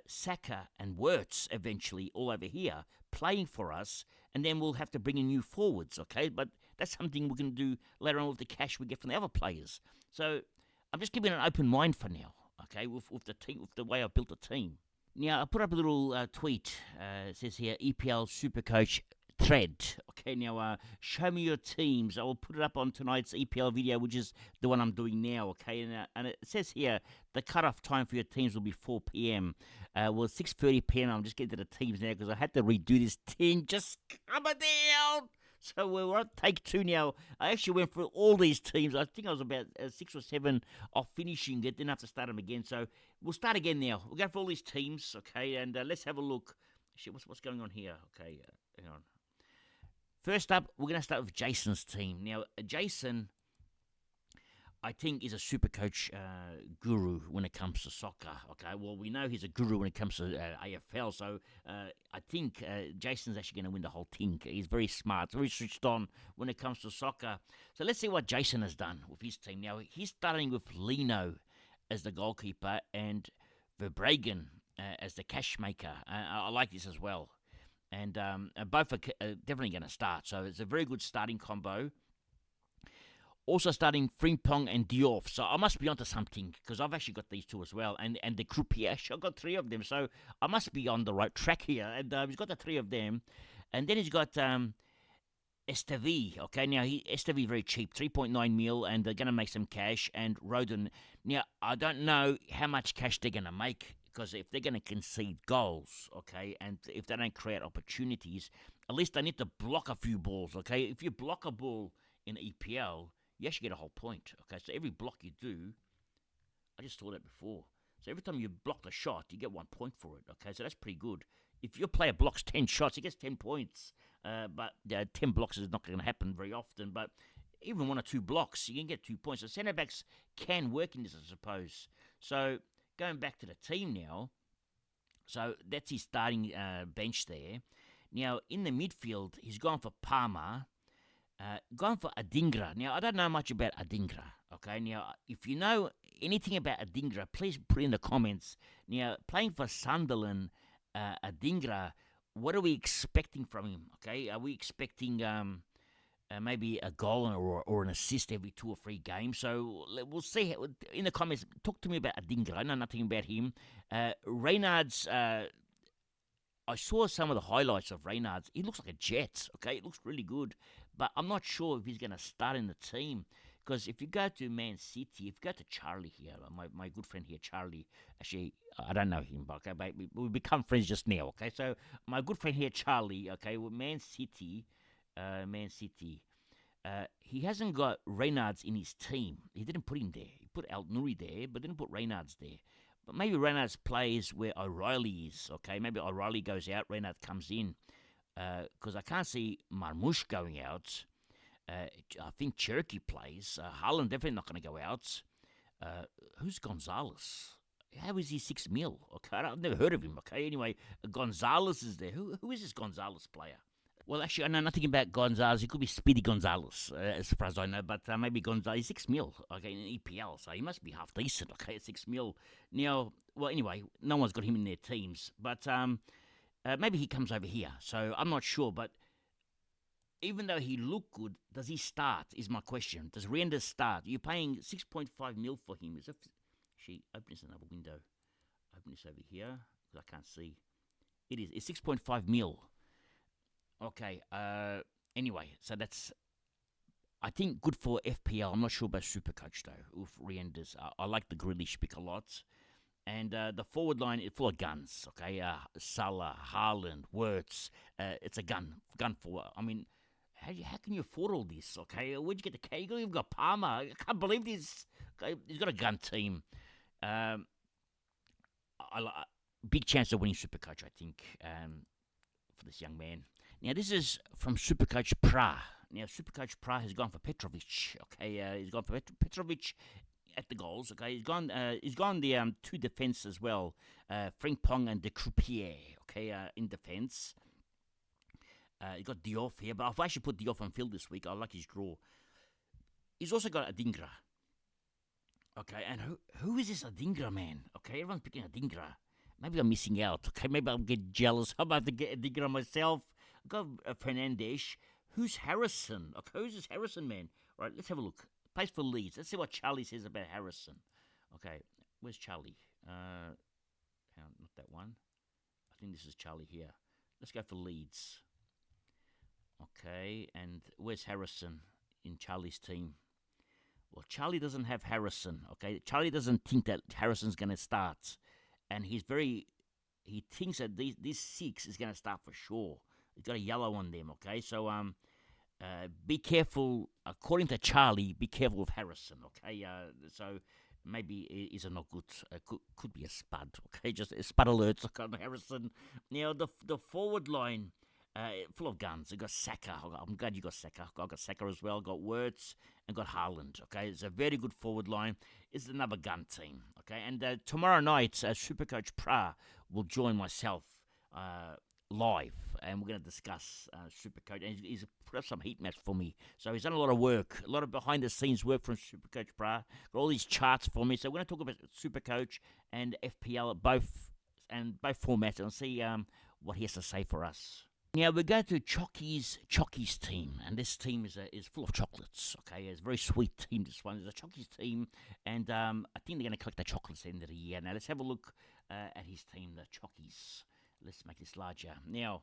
Saka and Wirtz eventually all over here playing for us, and then we'll have to bring in new forwards, okay? But that's something we're going to do later on with the cash we get from the other players. So I'm just keeping an open mind for now, okay, with the team, with the way I built the team. Now, I put up a little tweet. It says here, EPL Supercoach thread. Okay, now show me your teams. I will put it up on tonight's EPL video, which is the one I'm doing now. Okay, and it says here the cutoff time for your teams will be 4 p.m. Well, 6:30 p.m. I'm just getting to the teams now because I had to redo this thing. Just come on down. So we're on take 2 now. I actually went through all these teams. I think I was about 6 or 7 off finishing it. Didn't have to start them again. So we'll start again now. We'll go for all these teams, okay? And let's have a look. Actually, what's going on here? Okay, hang on. First up, we're going to start with Jason's team. Now, Jason, I think, is a Supercoach guru when it comes to soccer. Okay, well, we know he's a guru when it comes to AFL, so I think Jason's actually going to win the whole thing. He's very smart, very switched on when it comes to soccer. So let's see what Jason has done with his team. Now, he's starting with Lino as the goalkeeper and Verbregen as the cash maker. I like this as well. And both are definitely going to start. So it's a very good starting combo. Also starting Frimpong and Diop. So I must be onto something because I've actually got these 2 as well. And the Croupier, I've got 3 of them. So I must be on the right track here. And he's got the 3 of them. And then he's got Esteve. Okay, now Esteve very cheap, 3.9 mil, and they're going to make some cash. And Rodon. Now, I don't know how much cash they're going to make. Because if they're going to concede goals, okay, and if they don't create opportunities, at least they need to block a few balls, okay? If you block a ball in EPL, you actually get a whole point. Okay, so every block you do, I just saw that before. So every time you block a shot, you get 1 point for it. Okay, so that's pretty good. If your player blocks 10 shots, he gets 10 points. But 10 blocks is not going to happen very often. But even 1 or 2 blocks, you can get 2 points. So centre backs can work in this, I suppose. So going back to the team now, so that's his starting bench there. Now in the midfield, he's gone for Palmer. Gone for Adingra. Now, I don't know much about Adingra. Okay, now, if you know anything about Adingra, please put in the comments. Now, playing for Sunderland, Adingra, what are we expecting from him? Okay, are we expecting maybe a goal or an assist every 2 or 3 games? So we'll see. In the comments, talk to me about Adingra. I know nothing about him. Reynard's. I saw some of the highlights of Reynard's. He looks like a jet, okay? It looks really good. But I'm not sure if he's going to start in the team. Because if you go to Man City, if you go to Charlie here, my good friend here, Charlie, actually, I don't know him, okay? But we become friends just now, okay? So my good friend here, Charlie, okay, with Man City, he hasn't got Reynard's in his team. He didn't put him there. He put Al Nouri there, but didn't put Reynard's there. But maybe Reynard's plays where O'Reilly is, okay? Maybe O'Reilly goes out, Reynard comes in. Because I can't see Marmoush going out. I think Cherokee plays. Haaland definitely not going to go out. Who's Gonzalez? How is he 6 mil? Okay, I've never heard of him. Okay, anyway, Gonzalez is there. Who is this Gonzalez player? Well, actually, I know nothing about Gonzalez. He could be Speedy Gonzalez, as far as I know. But maybe Gonzalez, he's 6 mil, okay, in EPL. So he must be half decent, okay, at 6 mil. Now, well, anyway, no one's got him in their teams. But maybe he comes over here. So I'm not sure. But even though he looked good, does he start, is my question. Does Reinders start? You're paying 6.5 mil for him. Actually, open this another window. Open this over here, because I can't see. It's 6.5 mil. Okay, anyway, so that's, I think, good for FPL. I'm not sure about Supercoach, though, with Reinders. I like the Grealish pick a lot. And the forward line is full of guns, okay? Salah, Haaland, Wirtz. It's a gun for, I mean, how can you afford all this, okay? Where'd you get the Cagle? You've got Palmer. I can't believe this. Okay, he's got a gun team. Big chance of winning Supercoach, I think, for this young man. Now, this is from Supercoach Pra. Now, Supercoach Pra has gone for Petrovic. Okay, he's gone for Petrovic at the goals. Okay, he's gone the 2 defense as well. Frimpong and De Croupier. Okay, in defense. He's got Diouf here, but I've actually put Diouf on field this week. I like his draw. He's also got Adingra. Okay, and who is this Adingra man? Okay, everyone's picking Adingra. Maybe I'm missing out. Okay, maybe I'll get jealous. I'm about to get Adingra myself. I've got Fernandes. Who's Harrison? Okay, who's this Harrison man? All right, let's have a look. Plays for Leeds. Let's see what Charlie says about Harrison. Okay, where's Charlie? Not that one. I think this is Charlie here. Let's go for Leeds. Okay, and where's Harrison in Charlie's team? Well, Charlie doesn't have Harrison. Okay, Charlie doesn't think that Harrison's going to start, and he thinks that this 6 is going to start for sure. He's got a yellow on them. Okay, so be careful. According to Charlie, be careful with Harrison. Okay, so maybe is a not good. Could be a spud. Okay, just a spud alerts on Harrison. Now the forward line, full of guns. I got Saka. I'm glad you got Saka. I got Saka as well. Got Wirtz and got Haaland. Okay, it's a very good forward line. It's another gun team. Okay, and tomorrow night, Supercoach Pra will join myself live, and we're going to discuss Supercoach. And he's put up some heat maps for me, so he's done a lot of work, a lot of behind the scenes work from Supercoach Pra. Got all these charts for me, so we're going to talk about Supercoach and FPL both formats, and see what he has to say for us. Now we go to Chocky's team, and this team is full of chocolates. Okay, it's a very sweet team. This one is a Chocky's team, and I think they're going to collect the chocolates at the end of the year. Now let's have a look at his team, the Chockies. Let's make this larger. Now,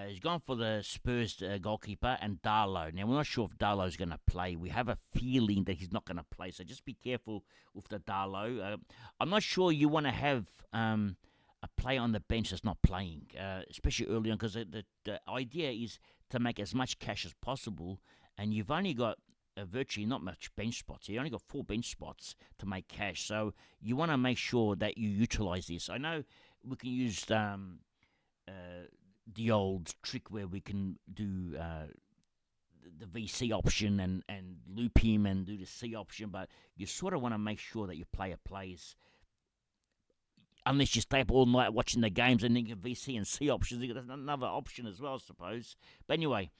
he's gone for the Spurs goalkeeper and Darlow. Now, we're not sure if Darlow's going to play. We have a feeling that he's not going to play, so just be careful with the Darlow. I'm not sure you want to have a player on the bench that's not playing, especially early on, because the idea is to make as much cash as possible and you've only got virtually not much bench spots. You only got 4 bench spots to make cash, so you want to make sure that you utilize this. I know we can use the old trick where we can do the VC option and loop him and do the C option, but you sort of want to make sure that your player plays. Unless you stay up all night watching the games and then you get VC and C options, that's another option as well, I suppose. But anyway,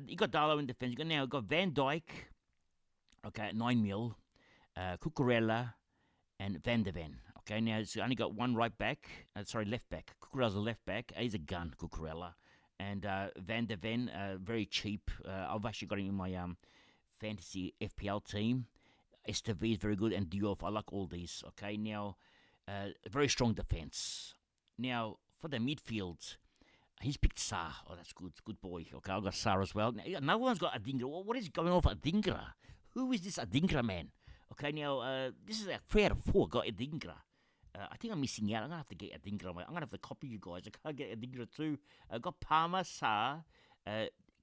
you got Darlow in defence. You got Van Dijk, okay, at 9 mil, Cucurella, and Van de Ven. Okay, now it's only got one left back. Cucurella's a left back. He's a gun, Cucurella. And Van de Ven, very cheap. I've actually got him in my fantasy FPL team. STV is very good, and Diouf, I like all these. Okay, now, very strong defence. Now, for the midfield, he's picked Sarr. Oh, that's good. Good boy. Okay, I've got Sarr as well. Now, another one's got Adingra. What is going on for Adingra? Who is this Adingra man? Okay, now, this is a 3 out of 4 got Adingra. I think I'm missing out. I'm going to have to get Adingra. I'm going to have to copy you guys. I can't get Adingra too. I've got Palmer, Sarr,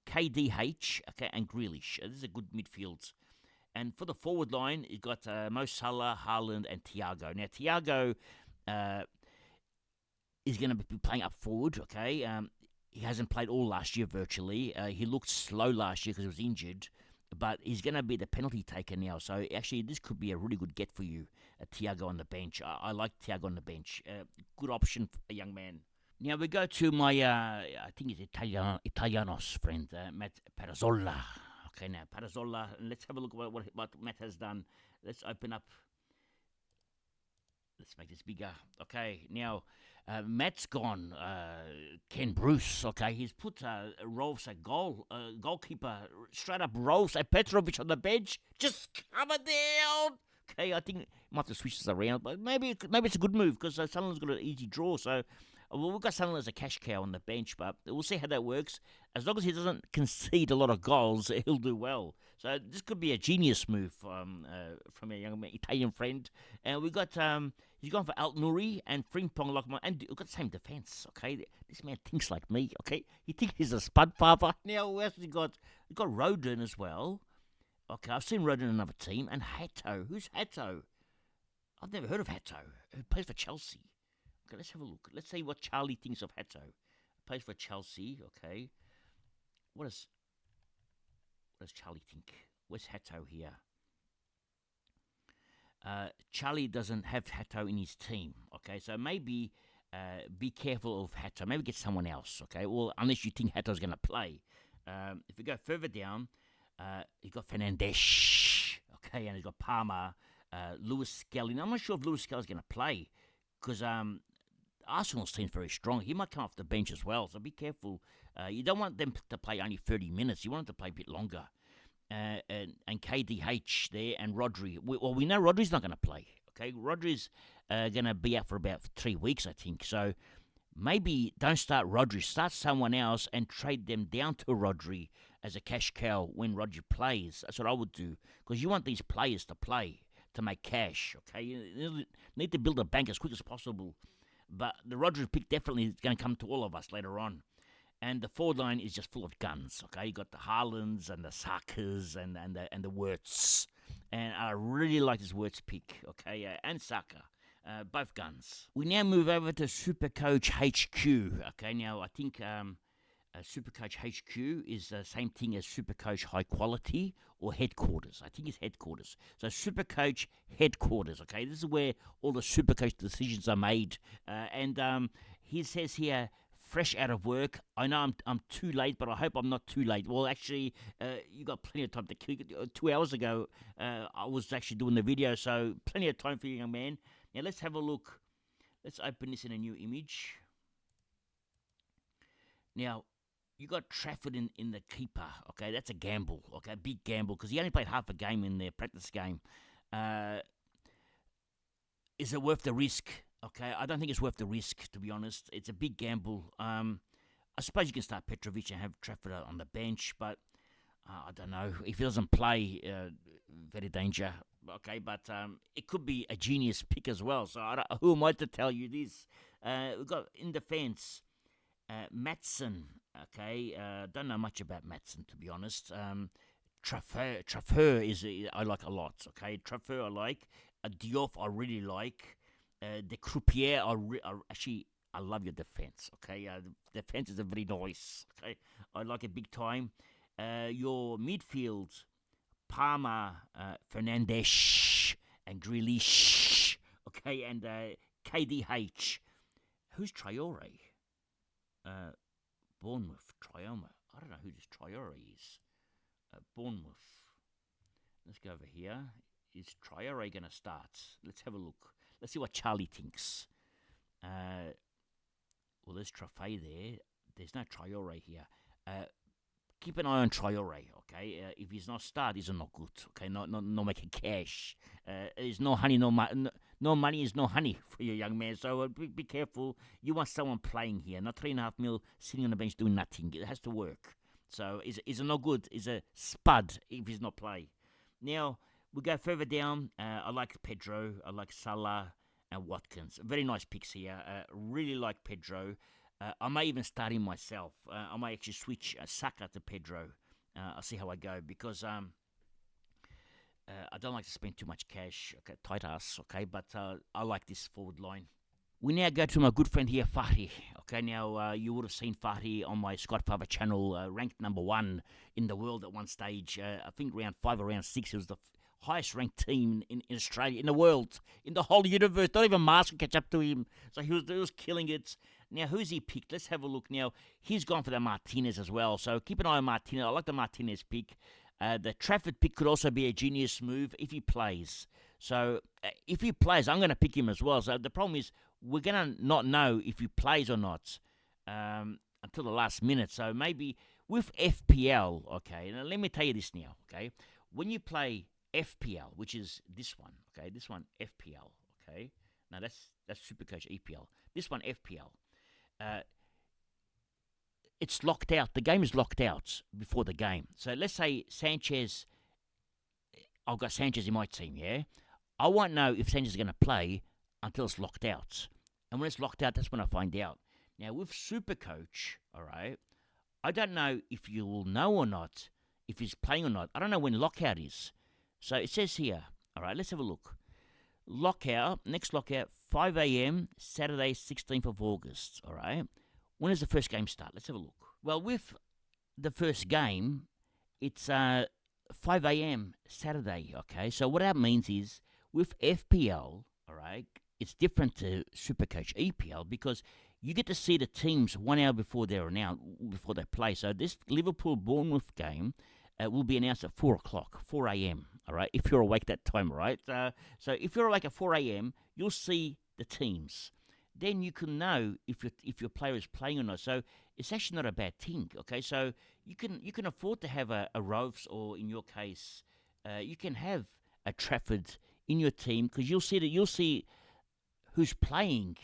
KDH, okay, and Grealish. This is a good midfield. And for the forward line, you've got Mo Salah, Haaland, and Thiago. Now, Thiago is going to be playing up forward, okay? He hasn't played all last year virtually. He looked slow last year because he was injured. But he's going to be the penalty taker now. So, actually, this could be a really good get for you, Thiago on the bench. I like Thiago on the bench. Good option for a young man. Now, we go to my, I think it's Italianos friend, Matt Parazzola. Okay, now, Parazzola. Let's have a look at what Matt has done. Let's open up. Let's make this bigger. Okay, now, Matt's gone. Ken Bruce, okay, he's put Rolfs at goalkeeper, straight up Rolfs at Petrovic on the bench. Just cover down. Okay, I think might have to switch this around, but maybe it's a good move because Sunderland's got an easy draw. So we've got Sunderland as a cash cow on the bench, but we'll see how that works. As long as he doesn't concede a lot of goals, he'll do well. So this could be a genius move from a young Italian friend. And we got he's gone for Al Nouri and Frimpong Lockman, and we've got the same defence. Okay, this man thinks like me. Okay, he thinks he's a spud father. Now who else we got? We got Rodon as well. Okay, I've seen Rodon in another team, and Hatto. Who's Hatto? I've never heard of Hatto. Who plays for Chelsea? Okay, let's have a look. Let's see what Charlie thinks of Hatto. Plays for Chelsea. Okay, what does Charlie think? Where's Hatto here? Charlie doesn't have Hatto in his team. Okay, so maybe be careful of Hatto. Maybe get someone else. Okay, well, unless you think Hatto's going to play. If we go further down, he's got Fernandes. Okay, and he's got Palmer, Lewis Skelly. Now, I'm not sure if Lewis Skelly's going to play because Arsenal's team's very strong. He might come off the bench as well, so be careful. You don't want them to play only 30 minutes. You want them to play a bit longer. And KDH there and Rodri. We know Rodri's not going to play. Okay, Rodri's going to be out for about 3 weeks, I think. So maybe don't start Rodri. Start someone else and trade them down to Rodri as a cash cow when Rodri plays. That's what I would do because you want these players to play to make cash. Okay, you need to build a bank as quick as possible. But the Rodri pick definitely is going to come to all of us later on. And the forward line is just full of guns. Okay, you got the Haalands and the Sakas and the Wirtz, and I really like this Wirtz pick. Okay, and Saka, both guns. We now move over to Supercoach HQ. Okay, now I think Supercoach HQ is the same thing as Supercoach High Quality or Headquarters. I think it's Headquarters. So Supercoach Headquarters. Okay, this is where all the Supercoach decisions are made. And he says here, fresh out of work. I know I'm too late, but I hope I'm not too late. Well, actually, you got plenty of time to kill. 2 hours ago, I was actually doing the video, so plenty of time for you, young man. Now let's have a look. Let's open this in a new image. Now, you got Trafford in the keeper. Okay, that's a gamble. Okay, a big gamble because he only played half a game in their practice game. Is it worth the risk? Okay, I don't think it's worth the risk, to be honest. It's a big gamble. I suppose you can start Petrovic and have Trafford on the bench, but I don't know. If he doesn't play, very danger. Okay, but it could be a genius pick as well. So who am I to tell you this? We've got in defence, Maatsen. Okay, don't know much about Maatsen, to be honest. Trafer is I like a lot. Okay, Trafer I like. Diouf I really like. The Croupier actually I love your defense. Okay, the defense is very nice. Okay, I like it big time. Your midfield, Palmer, Fernandes, and Grealish. Okay, and KDH. Who's Traore? Uh, Bournemouth, Traore. I don't know who this Traore is. Bournemouth. Let's go over here. Is Traore going to start? Let's have a look. Let's see what Charlie thinks. Well, there's Trafe there. There's no Traore here. Keep an eye on Traore, okay? If he's not start, he's not good, okay? No making cash. There's no honey, no money is no honey for you, young man. So be careful. You want someone playing here, not 3.5 mil sitting on the bench doing nothing. It has to work. So is no good. Is a spud if he's not play. Now we go further down. I like Pedro. I like Salah and Watkins. Very nice picks here. Really like Pedro. I may even start him myself. I may actually switch Saka to Pedro. I'll see how I go because I don't like to spend too much cash. Okay, tight ass. Okay, but I like this forward line. We now go to my good friend here, Fahri. Okay, now you would have seen Fahri on my Scott Faber channel, ranked number 1 in the world at one stage. I think round 5 or round 6, it was the highest ranked team in Australia, in the world, in the whole universe. Not even Mars could catch up to him. So he was killing it. Now, who's he picked? Let's have a look. Now, he's gone for the Martinez as well. So keep an eye on Martinez. I like the Martinez pick. The Trafford pick could also be a genius move if he plays. So if he plays, I'm going to pick him as well. So the problem is we're going to not know if he plays or not until the last minute. So maybe with FPL, okay, now let me tell you this now, okay. When you play FPL, which is this one, okay, this one FPL, okay. Now that's Supercoach EPL. This one FPL. It's locked out. The game is locked out before the game. So let's say Sanchez, I've got Sanchez in my team, yeah? I won't know if Sanchez is going to play until it's locked out. And when it's locked out, that's when I find out. Now, with Supercoach, all right, I don't know if you will know or not, if he's playing or not. I don't know when lockout is. So it says here, all right, let's have a look. Lockout, next lockout, 5 a.m., Saturday, 16th of August, all right? When does the first game start? Let's have a look. Well, with the first game, it's 5 a.m. Saturday, okay? So what that means is with FPL, all right, it's different to Supercoach EPL because you get to see the teams 1 hour before they're announced, before they play. So this Liverpool-Bournemouth game will be announced at 4 o'clock, 4 a.m., all right, if you're awake that time, right? So if you're awake at 4 a.m., you'll see the teams. Then you can know if your player is playing or not. So it's actually not a bad thing. Okay, so you can afford to have a Rovs, or in your case, you can have a Trafford in your team because you'll see who's playing.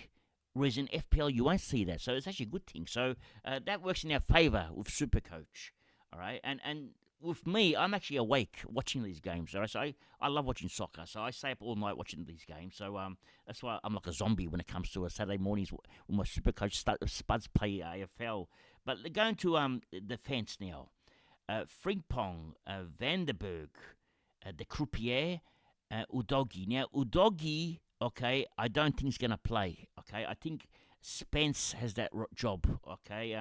Whereas in FPL you won't see that. So it's actually a good thing. So that works in our favour with Supercoach. All right, and with me, I'm actually awake watching these games. Right? So I love watching soccer. So I stay up all night watching these games. So that's why I'm like a zombie when it comes to Saturday mornings when my Supercoach spuds play AFL. But going to defence now. Frimpong, Vandenberg, the Croupier, Udogi. Now, Udogi, okay, I don't think he's going to play. Okay, I think Spence has that job. Okay,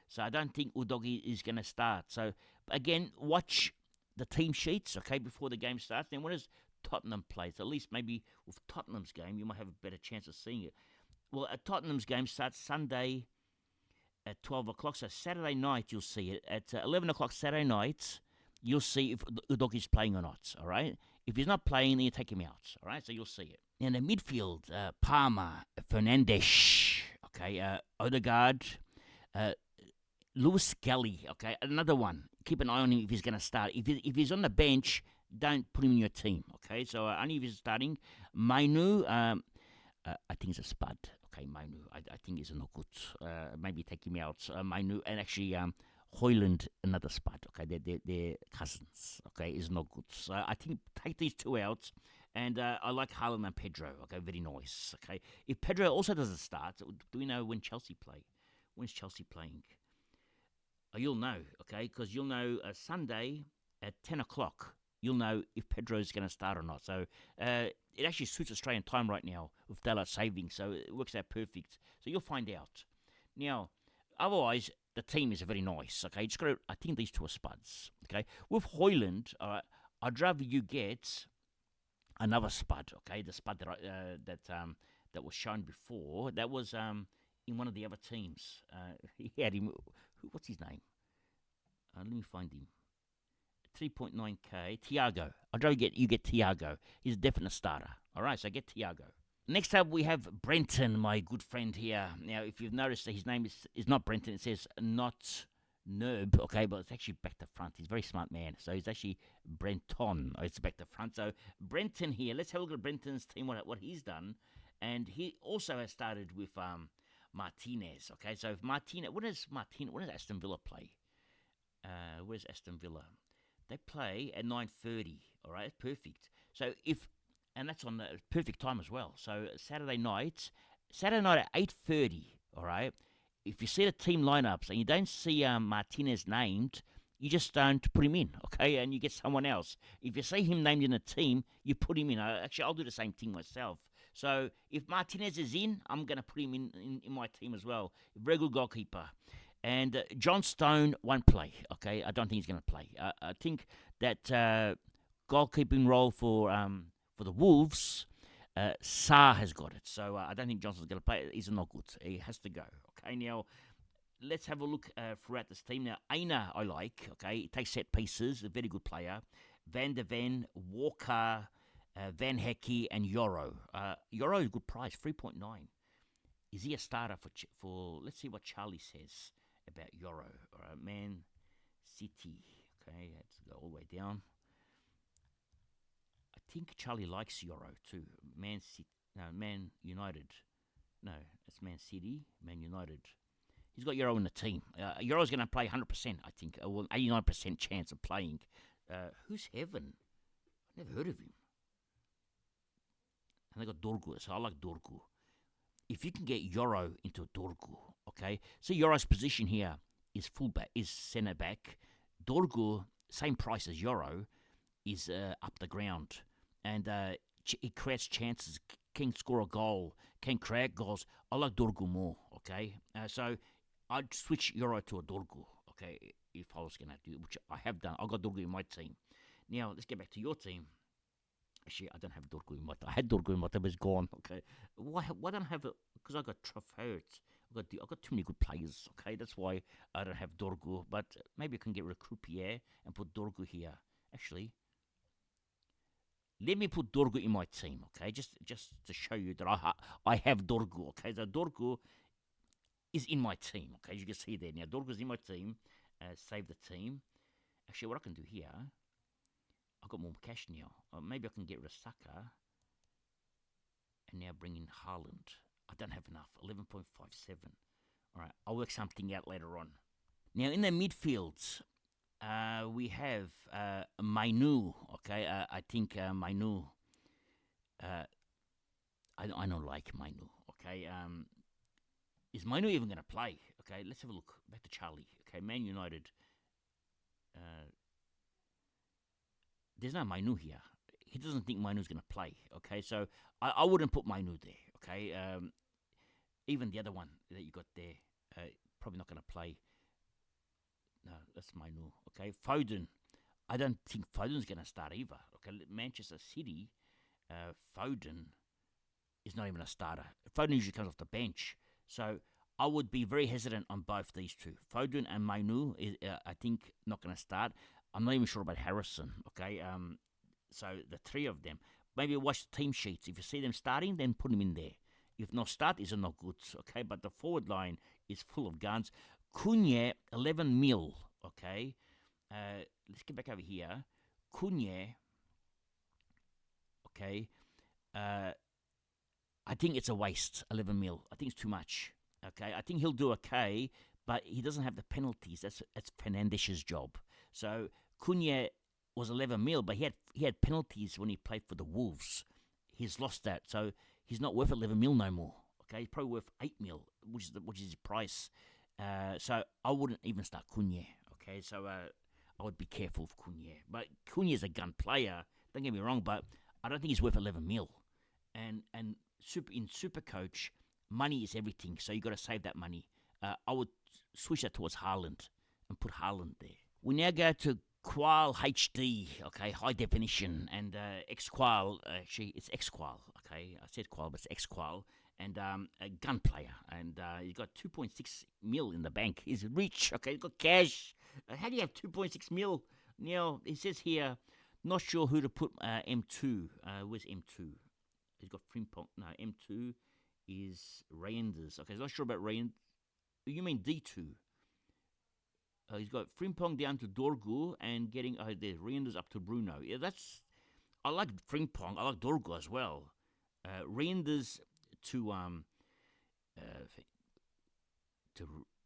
so I don't think Udogi is going to start. So again, watch the team sheets, okay, before the game starts. Then when does Tottenham play? So at least maybe with Tottenham's game, you might have a better chance of seeing it. Well, Tottenham's game starts Sunday at 12 o'clock. So Saturday night, you'll see it. At 11 o'clock Saturday night, you'll see if Udogi's playing or not, all right? If he's not playing, then you take him out, all right? So you'll see it. In the midfield, Palmer, Fernandes, okay, Odegaard, Lewis Kelly, okay, another one. Keep an eye on him if he's going to start. If he's on the bench, don't put him in your team, okay? So only if he's starting. Mainu, I think he's a spud. Okay, Mainu, I think he's not good. Maybe take him out. Mainu, and actually Hoyland, another spud. Okay, they're cousins. Okay, is not good. So I think take these two out. And I like Haaland and Pedro. Okay, very nice. Okay, if Pedro also doesn't start, do we know when Chelsea play? When's Chelsea playing? You'll know, okay, because you'll know Sunday at 10 o'clock, you'll know if Pedro's going to start or not. So it actually suits Australian time right now with daylight saving, so it works out perfect. So you'll find out. Now, otherwise, the team is very nice. Okay, just got to, I think these two are spuds. Okay, with Hoyland, all right, I'd rather you get another spud. Okay, the spud that was shown before. That was in one of the other teams. He had him. What's his name? Let me find him. 3.9k. Tiago. I'd rather you get Tiago. He's a definite starter. All right, so get Tiago. Next up, we have Brenton, my good friend here. Now, if you've noticed that his name is not Brenton, it says not Nerb, okay, but it's actually back to front. He's a very smart man, so he's actually Brenton. It's back to front. So Brenton here. Let's have a look at Brenton's team, what he's done, and he also has started with Martinez. Okay, so if Martinez, what does Aston Villa play? Where's Aston Villa? They play at 9:30. All right, perfect. So and that's on the perfect time as well. So Saturday night at 8:30. All right. If you see the team lineups and you don't see Martinez named, you just don't put him in, okay? And you get someone else. If you see him named in a team, you put him in. Actually, I'll do the same thing myself. So if Martinez is in, I'm going to put him in my team as well. Very good goalkeeper. And John Stone won't play, okay? I don't think he's going to play. I think that goalkeeping role for the Wolves, Saar has got it. So I don't think Johnson's going to play. He's not good. He has to go. Okay, now let's have a look throughout this team. Now, Aina I like. Okay, he takes set pieces. A very good player. Van der Ven, Walker, Van Hecke, and Yoro. Yoro is a good price, 3.9. Is he a starter for? Let's see what Charlie says about Yoro. All right, Man City. Okay, let's go all the way down. I think Charlie likes Yoro too. Man United. No, it's Man City, Man United. He's got Euro in the team. Euro's going to play 100%, I think. Well, 89% chance of playing. Who's Heaven? I've never heard of him. And they got Dorgu, so I like Dorgu. If you can get Euro into Dorgu, okay? So Euro's position here is fullback, is centre back. Dorgu, same price as Euro, is up the ground. And it creates chances, can score a goal, can create goals. I like Dorgu more, okay? So I'd switch Euro to a Dorgu, okay, if I was going to do, which I have done. I've got Dorgu in my team. Now, let's get back to your team. Actually, I don't have Dorgu in my team. I had Dorgu in my team, but it's gone, okay? Why don't I have it? Because I got Trafford. I've got too many good players, okay? That's why I don't have Dorgu. But maybe I can get rid of Croupier and put Dorgu here. Actually, let me put Dorgu in my team, okay? Just to show you that I have Dorgu, okay? So Dorgu is in my team, okay? As you can see there. Now, Dorgu's in my team. Save the team. Actually, what I can do here, I've got more cash now. Maybe I can get rid of Saka and now bring in Haaland. I don't have enough. 11.57. All right, I'll work something out later on. Now, in the midfield, we have Mainu, okay? I think Mainu, I don't like Mainu, okay? Is Mainu even going to play? Okay, let's have a look. Back to Charlie. Okay, Man United. There's no Mainu here. He doesn't think Mainu's going to play, okay? So I wouldn't put Mainu there, okay? Even the other one that you got there, probably not going to play. No, that's Mainu, okay? Foden. I don't think Foden's going to start either, okay? Manchester City, Foden is not even a starter. Foden usually comes off the bench. So I would be very hesitant on both these two. Foden and Mainu is, I think, not going to start. I'm not even sure about Harrison, okay? So the three of them. Maybe watch the team sheets. If you see them starting, then put them in there. If not start, is not good, okay? But the forward line is full of guns. Cunha, 11 mil, okay? Let's get back over here. Cunha, okay? I think it's a waste, 11 mil. I think it's too much, okay? I think he'll do okay, but he doesn't have the penalties. That's Fernandesh's job. So Cunha was 11 mil, but he had penalties when he played for the Wolves. He's lost that, so he's not worth 11 mil no more. Okay, he's probably worth 8 mil, which is his price. So I wouldn't even start Cunha. Okay, so I would be careful of Cunha. But Cunha's a gun player. Don't get me wrong, but I don't think he's worth 11 mil. And in Supercoach, money is everything. So you got to save that money. I would switch that towards Haaland and put Haaland there. We now go to Qual HD, okay, high definition, and X-Qual, actually, it's X-Qual, okay, I said Qual, but it's X-Qual, and a gun player, and he's got 2.6 mil in the bank. He's rich, okay, he's got cash. How do you have 2.6 mil? You know, it says here, not sure who to put M2. Where's M2? He's got Frimpong. No, M2 is Reinders. Okay, he's not sure about Reinders. You mean D2? He's got Frimpong down to Dorgu and getting there's Reinders up to Bruno. Yeah, I like Frimpong. I like Dorgu as well. Reinders to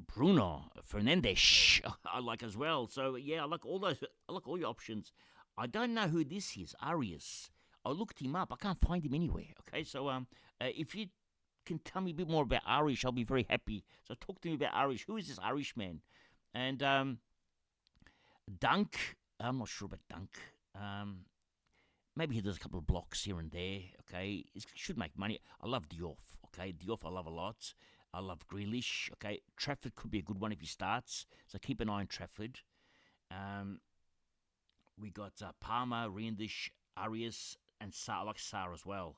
Bruno Fernandes. I like as well. So yeah, I like all those. I like all your options. I don't know who this is. Arias. I looked him up. I can't find him anywhere. Okay, so if you can tell me a bit more about Arish, I'll be very happy. So talk to me about Arish. Who is this Arish man? And Dunk, I'm not sure about Dunk. Maybe he does a couple of blocks here and there. Okay, he should make money. I love Diouf. Okay, Diouf I love a lot. I love Grealish. Okay, Trafford could be a good one if he starts. So keep an eye on Trafford. We got Palmer, Reinders, Arias, and Sarr. I like Sarr as well.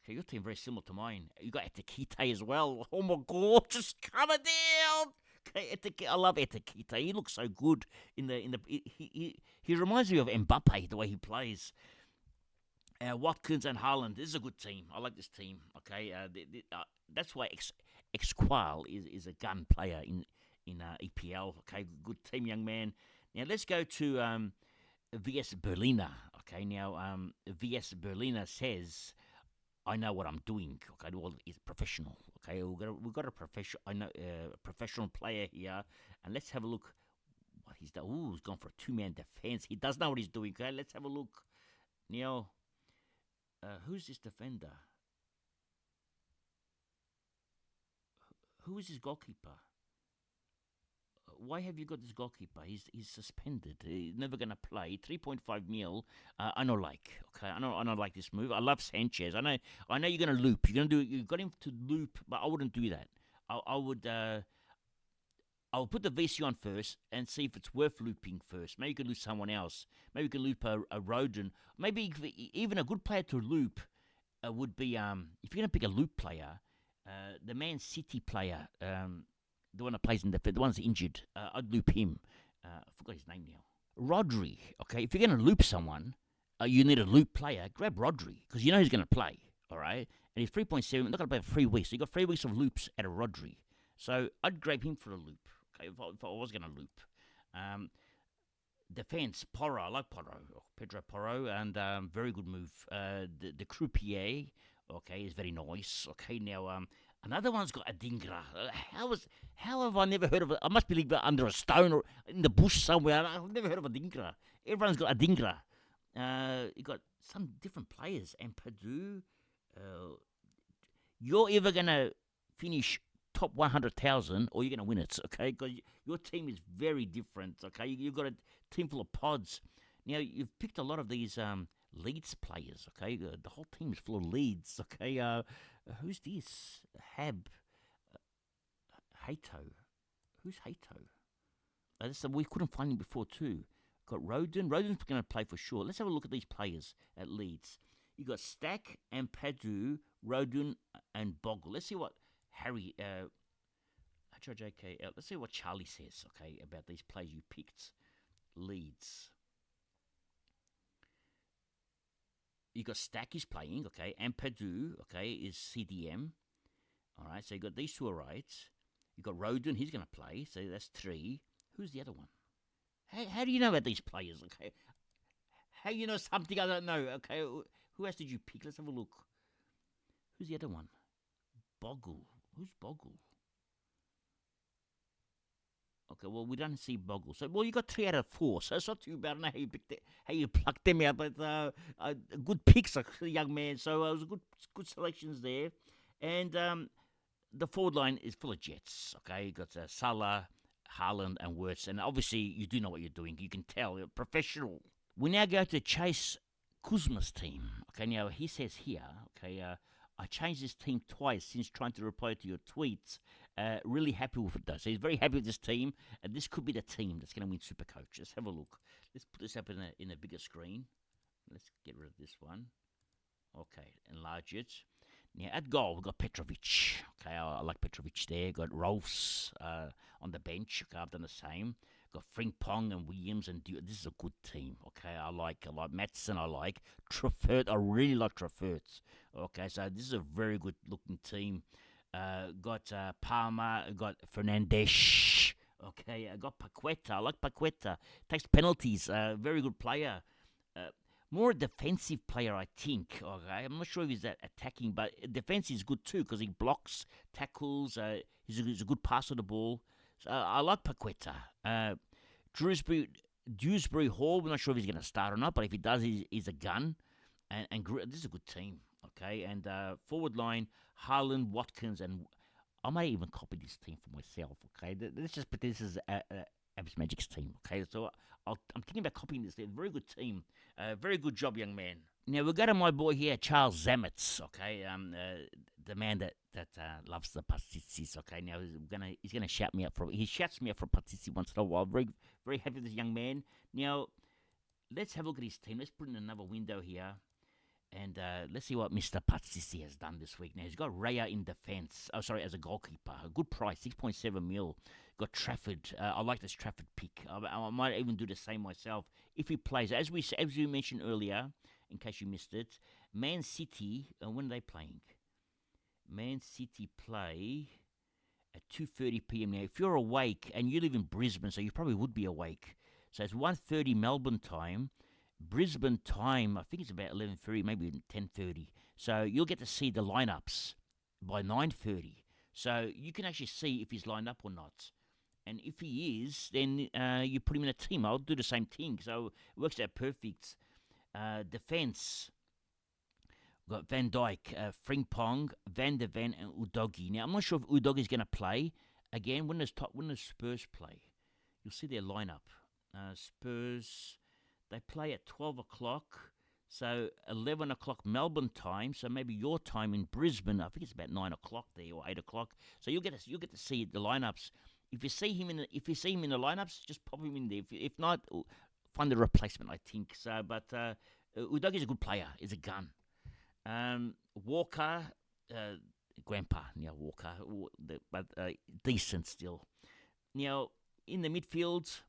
Okay, your team very similar to mine. You got Etikite as well. Oh my God, just coming down. Okay, I love Etikite. He looks so good in the. He reminds me of Mbappe the way he plays. Watkins and Haaland. This is a good team. I like this team. Okay, that's why Xqual is a gun player in EPL. Okay, good team, young man. Now let's go to VS Berliner. Okay, now VS Berliner says, I know what I'm doing. Okay, well, he's professional. Okay, we've got a professional player here, and let's have a look what he's done. Ooh, he's gone for a two-man defense. He does know what he's doing. Okay, let's have a look. Now, who's this defender? Who is his goalkeeper? Why have you got this goalkeeper? He's suspended. He's never gonna play. 3.5 mil. I don't like. Okay, I don't like this move. I love Sanchez. I know you're gonna loop. You got him to loop, but I wouldn't do that. I would. I'll put the VC on first and see if it's worth looping first. Maybe you could loop someone else. Maybe you could loop a Rodin. Maybe even a good player to loop would be if you're gonna pick a loop player, the Man City player. The one that plays in the one that's injured, I'd loop him. I forgot his name now. Rodri. Okay, if you're going to loop someone, you need a loop player. Grab Rodri because you know he's going to play. All right, and he's 3.7. Not going to play for 3 weeks. So you got 3 weeks of loops out of Rodri. So I'd grab him for a loop. Okay, if I was going to loop. Defense, Porro. I like Porro. Pedro Porro, and very good move. The croupier. Okay, is very nice. Okay, now another one's got Adingra. How have I never heard of it? I must be under a stone or in the bush somewhere. I've never heard of Adingra. Everyone's got Adingra. You got some different players. And Purdue. You're either going to finish top 100,000 or you're going to win it, okay? Because your team is very different, okay? You've got a team full of pods. Now, you've picked a lot of these Leeds players, okay? The whole team is full of Leeds, okay? Who's this? Hato. Who's Hato? We couldn't find him before too. Got Rodin. Rodin's going to play for sure. Let's have a look at these players at Leeds. You got Stack and Padu, Rodin and Bogle. Let's see what Harry, HRJK, let's see what Charlie says, okay, about these players you picked. Leeds. You got Stack is playing, okay, and Padu, okay, is CDM. All right, so you got these two, all right. You got Rodin, he's going to play, so that's 3. Who's the other one? How do you know about these players, okay? How you know something I don't know, okay? Who else did you pick? Let's have a look. Who's the other one? Bogle. Who's Bogle? Okay, well, we don't see Bogle. So, well, you got 3 out of 4, so it's not too bad. I don't know how you picked it, how you plucked them out, but good picks, young man. So it was good selections there. And the forward line is full of Jets, okay? You got Salah, Haaland and Wirtz. And obviously, you do know what you're doing. You can tell you're professional. We now go to Chase Kuzma's team. Okay, now he says here, okay, I changed this team twice since trying to reply to your tweets. Really happy with it, though. So he's very happy with this team, and this could be the team that's going to win Supercoach. Let's have a look. Let's put this up in a bigger screen. Let's get rid of this one. Okay, enlarge it. Now, at goal, we've got Petrovic. Okay, I like Petrovic there. Got Rolfs on the bench. Okay, I've done the same. Got Frimpong and Williams and this is a good team. Okay, I like Matson. I like Trafford. I really like Trafford. Okay, so this is a very good looking team. Got Palmer. Got Fernandes. Okay, I got Paqueta. I like Paqueta. Takes penalties. Very good player. More a defensive player, I think. Okay, I'm not sure if he's that attacking, but defense is good too because he blocks, tackles. He's a good passer of the ball. So I like Paqueta. Dewsbury Hall. We're not sure if he's going to start or not, but if he does, he's a gun. And this is a good team. Okay, and forward line: Haaland, Watkins, and I might even copy this team for myself. Okay, let's just put this as Abs Magic's team. Okay, so I'm thinking about copying this. They're a very good team. Very good job, young man. Now we'll go to my boy here, Charles Zametz. Okay, the man that loves the Pasticis. Okay, now he's gonna shout me up for. He shouts me up for Pastici once in a while. Very very happy with this young man. Now let's have a look at his team. Let's put in another window here. And let's see what Mr. Patsisi has done this week. Now, he's got Raya in defence. Oh, sorry, as a goalkeeper. A good price, 6.7 mil. Got Trafford. I like this Trafford pick. I might even do the same myself if he plays. As we mentioned earlier, in case you missed it, Man City, when are they playing? Man City play at 2:30 p.m. Now, if you're awake, and you live in Brisbane, so you probably would be awake. So it's 1:30 Melbourne time. Brisbane time, I think it's about 11:30, maybe 10:30. So you'll get to see the lineups by 9:30. So you can actually see if he's lined up or not. And if he is, then you put him in a team. I'll do the same thing. So it works out perfect. Defense. We've got Van Dijk, Frimpong, Van der Ven, and Udogi. Now, I'm not sure if Udogi is going to play. Again, when does Spurs play? You'll see their lineup. Spurs... They play at 12 o'clock, so 11 o'clock Melbourne time, so maybe your time in Brisbane, I think it's about 9 o'clock there, or 8 o'clock. So you'll get to see the lineups. If you see him in the lineups, just pop him in there. If not, find the replacement, I think. So, but Udogi is a good player. He's a gun. Walker, Grandpa, Walker, but decent still. Now, in the midfield...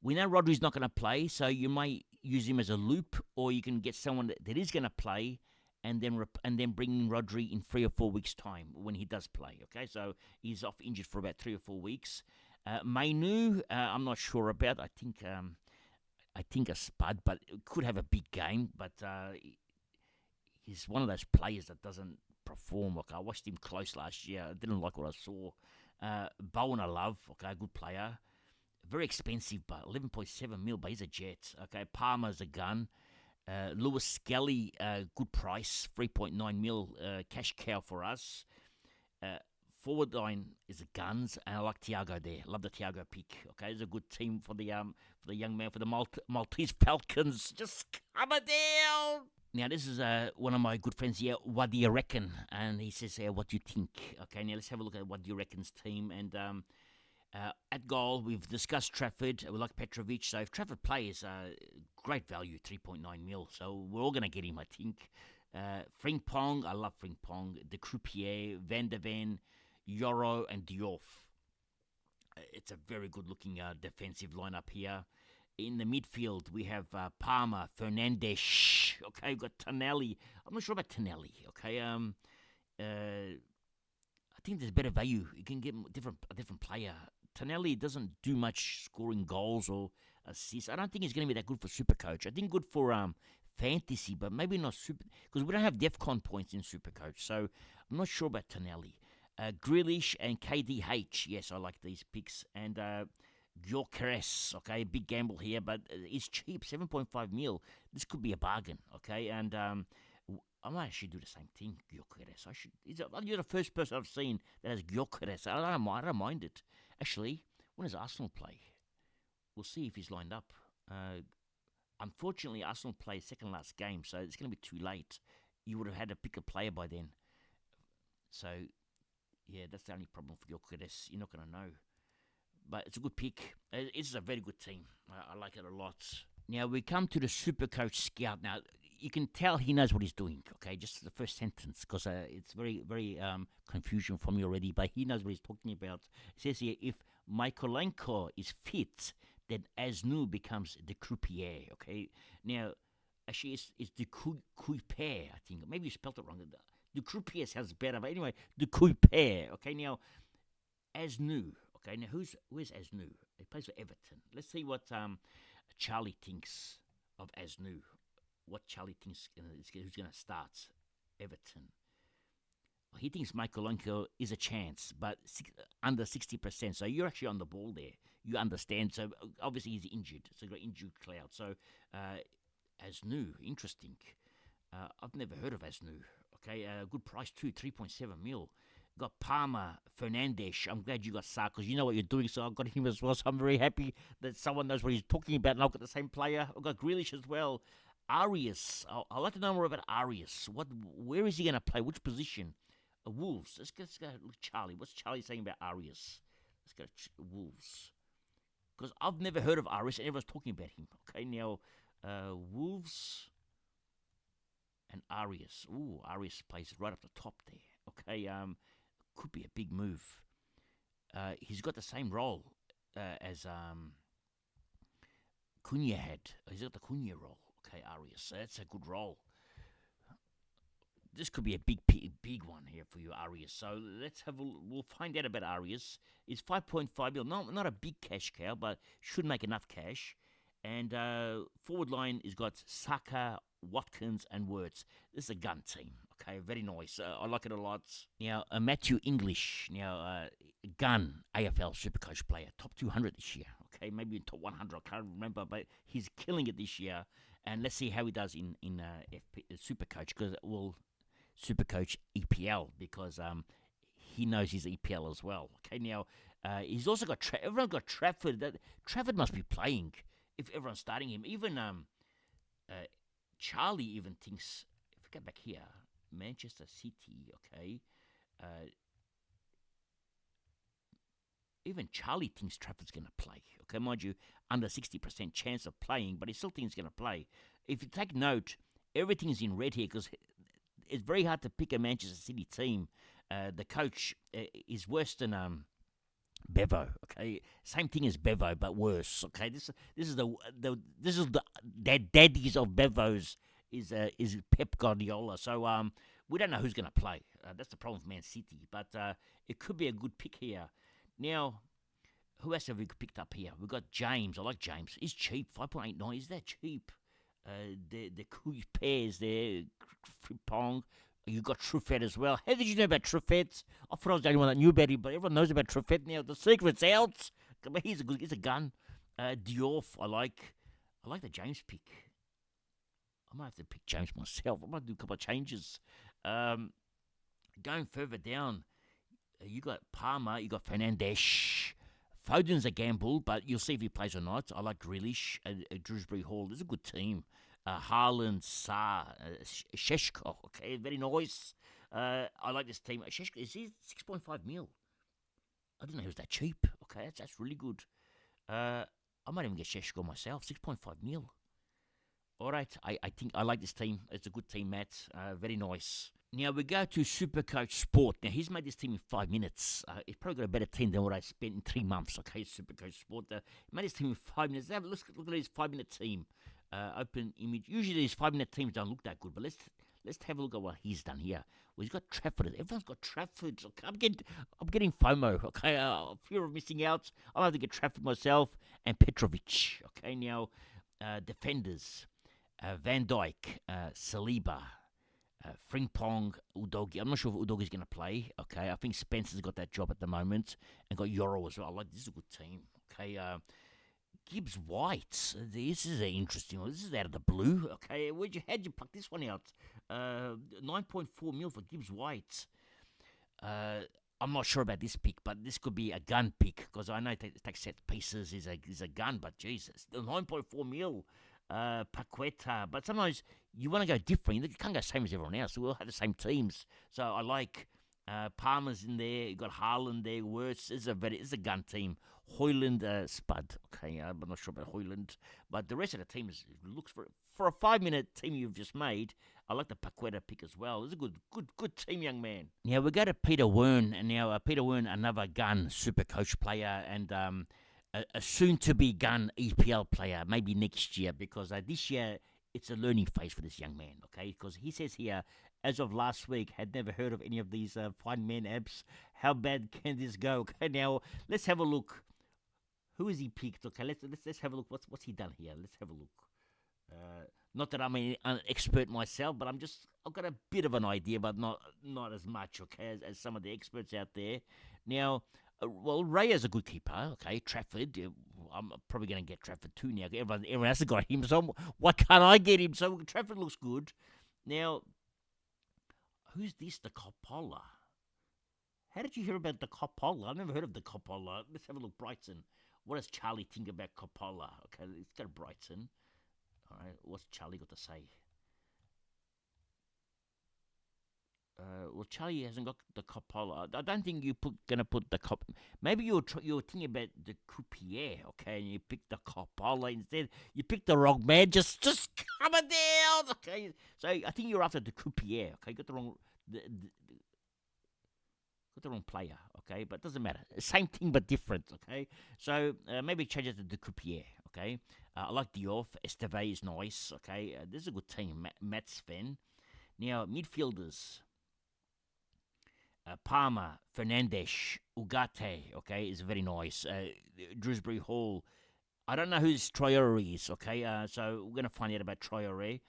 We know Rodri's not going to play, so you might use him as a loop, or you can get someone that is going to play, and then bring in Rodri in 3 or 4 weeks' time when he does play. Okay, so he's off injured for about 3 or 4 weeks. Mainu, I'm not sure about. I think a spud, but it could have a big game. But he's one of those players that doesn't perform. Okay, I watched him close last year. I didn't like what I saw. Bowen, I love. Okay, good player. Very expensive, but 11.7 mil, but he's a jet. Okay, Palmer's a gun. Lewis Skelly, good price, 3.9 mil, cash cow for us. Forward line is the guns, and I like Thiago there. Love the Thiago pick. Okay, it's a good team for the young man, for the Maltese Falcons. Just come down. Now, this is one of my good friends here, What Do You Reckon? And he says, what do you think? Okay, now let's have a look at What Do You Reckon's team. And at goal, we've discussed Trafford. We like Petrovic. So if Trafford plays, great value, 3.9 mil. So we're all going to get him, I think. Frimpong, I love Frimpong. De Croupier, Van der Ven, Yoro, and Diouf. It's a very good-looking defensive lineup here. In the midfield, we have Palmer, Fernandes. Okay, we've got Tonelli. I'm not sure about Tonelli. Okay, I think there's better value. You can get a different player. Tonelli doesn't do much scoring goals or assists. I don't think he's going to be that good for Supercoach. I think good for fantasy, but maybe not super, because we don't have DEFCON points in Supercoach. So I'm not sure about Tonelli. Grealish and KDH. Yes, I like these picks. And Gyökeres. Okay, big gamble here, but it's cheap, 7.5 mil. This could be a bargain. Okay, and I might actually do the same thing, Gyökeres. You're the first person I've seen that has Gyökeres. I don't mind it. Actually, When does Arsenal play? We'll see if he's lined up. Unfortunately, Arsenal play second last game, so it's going to be too late. You would have had to pick a player by then. So, yeah, that's the only problem for Gyökeres. You're not going to know. But it's a good pick. It's a very good team. I like it a lot. Now, we come to the Supercoach Scout. Now, you can tell he knows what he's doing, okay? Just the first sentence, because it's very, very confusion for me already, but he knows what he's talking about. It says here, if Mykolenko is fit, then Asnu becomes the croupier, okay? Now, actually, it's the Kuiper, I think. Maybe you spelled it wrong. The croupier sounds better, but anyway, the Kuiper, okay? Now, Asnu, okay? Now, where's Asnu? He plays for Everton. Let's see what Charlie thinks of Asnu. What Charlie thinks who's going to start Everton. Well, he thinks Mykolenko is a chance, but under 60%. So you're actually on the ball there. You understand. So obviously he's injured. So you've got injured cloud. So Asnu, interesting. I've never heard of Asnu. Okay, good price too, 3.7 mil. Got Palmer, Fernandes. I'm glad you got Sarr because you know what you're doing, so I've got him as well. So I'm very happy that someone knows what he's talking about, and I've got the same player. I've got Grealish as well. Arias. I'd like to know more about Arias. Where is he going to play? Which position? Wolves. Let's go look Charlie. What's Charlie saying about Arias? Let's go Wolves. Because I've never heard of Arias, and everyone's talking about him. Okay, now Wolves and Arias. Ooh, Arias plays right up the top there. Okay, could be a big move. He's got the same role as Cunha had. He's got the Cunha role. Okay, Arias. So that's a good role. This could be a big one here for you, Arias. So we'll find out about Arias. It's 5.5 mil. Not a big cash cow, but should make enough cash. And forward line has got Saka, Watkins, and Wirtz. This is a gun team. Okay, very nice. I like it a lot. Now, Matthew English. Now, gun AFL Supercoach player, top 200 this year. Okay, maybe top 100. I can't remember, but he's killing it this year. And let's see how he does in Supercoach, because Supercoach EPL, because he knows his EPL as well. Okay, now he's also got everyone got Trafford. Trafford must be playing if everyone's starting him. Even Charlie even thinks. If we go back here, Manchester City. Okay, even Charlie thinks Trafford's going to play. Okay, mind you, under 60% chance of playing, but he still thinks he's going to play. If you take note, everything's in red here because it's very hard to pick a Manchester City team. The coach is worse than Bevo. Okay, same thing as Bevo, but worse. Okay, this is the daddies of Bevos is Pep Guardiola. So we don't know who's going to play. That's the problem with Man City, but it could be a good pick here. Now, who else have we picked up here? We've got James. I like James. He's cheap, 5.89. Is that cheap? The Kui pairs there, Frimpong. You got Truffet as well. How did you know about Truffet? I thought I was the only one that knew about him, but everyone knows about Truffet now. The secret's out. He's a gun. Diouf, I like the James pick. I might have to pick James myself. I might do a couple of changes. Going further down, you got Palmer, you got Fernandes. Foden's a gamble, but you'll see if he plays or not. I like Grealish, Drewsbury Hall. This is a good team. Haaland, Sarr, Sheshko. Okay, very nice. I like this team. Sheshko, is he 6.5 mil? I didn't know he was that cheap. Okay, that's really good. I might even get Sheshko myself. 6.5 mil. All right, I think I like this team. It's a good team, Matt. Very nice. Now we go to Supercoach Sport. Now he's made this team in 5 minutes. He's probably got a better team than what I spent in 3 months. Okay, Supercoach Sport. He made this team in 5 minutes. Look at his 5-minute team. Open image. Usually these 5-minute teams don't look that good, but let's have a look at what he's done here. Well, he's got Trafford. Everyone's got Trafford. Okay, I'm getting FOMO. Okay, fear of missing out. I'll have to get Trafford myself and Petrovic. Okay, now defenders. Van Dijk, Saliba, Frimpong, Udogi. I'm not sure if Udogi's going to play. Okay, I think Spencer's got that job at the moment, and got Yoro as well. This is a good team. Okay, Gibbs White. This is an interesting one. This is out of the blue. Okay, how'd you pluck this one out? 9.4 mil for Gibbs White. I I'm not sure about this pick, but this could be a gun pick because I know it takes set pieces is a gun, but Jesus, the 9.4 mil, Paqueta. But sometimes you want to go different. You can't go same as everyone else. We all have the same teams, so I like Palmer's in there. You got Haaland there. Wirtz is a gun team. Hoyland, Spud. Okay, I'm not sure about Hoyland, but the rest of the team looks for a 5 minute team you've just made. I like the Paqueta pick as well. It's a good team, young man. Now we go to Peter Wern, and now Peter Wern, another gun super coach player, and a soon-to-be gun EPL player, maybe next year, because this year it's a learning phase for this young man. Okay, because he says here, as of last week, had never heard of any of these fine men apps. How bad can this go? Okay, now let's have a look. Who is he picked? Okay, let's have a look. What's he done here? Let's have a look. Not that I'm an expert myself, but I've got a bit of an idea, but not as much, okay, as some of the experts out there. Now, well, Raya's a good keeper, okay. Trafford, I'm probably going to get Trafford too now. Everyone else has got him, so why can't I get him? So Trafford looks good. Now, who's this? The Coppola. How did you hear about the Coppola? I've never heard of the Coppola. Let's have a look. Brighton. What does Charlie think about Coppola? Okay, let's go to Brighton. All right, what's Charlie got to say? Well, Charlie hasn't got the Coppola. I don't think you're gonna put the Cop. Maybe you're thinking about the Croupier, okay? And you picked the Coppola instead. You picked the wrong man. Just come it down, okay? So I think you're after the Croupier, okay? You got the wrong got the wrong player, okay? But it doesn't matter. Same thing but different, okay? So maybe change it to the Croupier, okay? I like Diouf. Esteve is nice, okay? This is a good team. Matt Sven. Now, midfielders. Palmer, Fernandes, Ugarte, okay, is very nice. Drewsbury Hall. I don't know who Traore is, okay? So we're going to find out about Traore.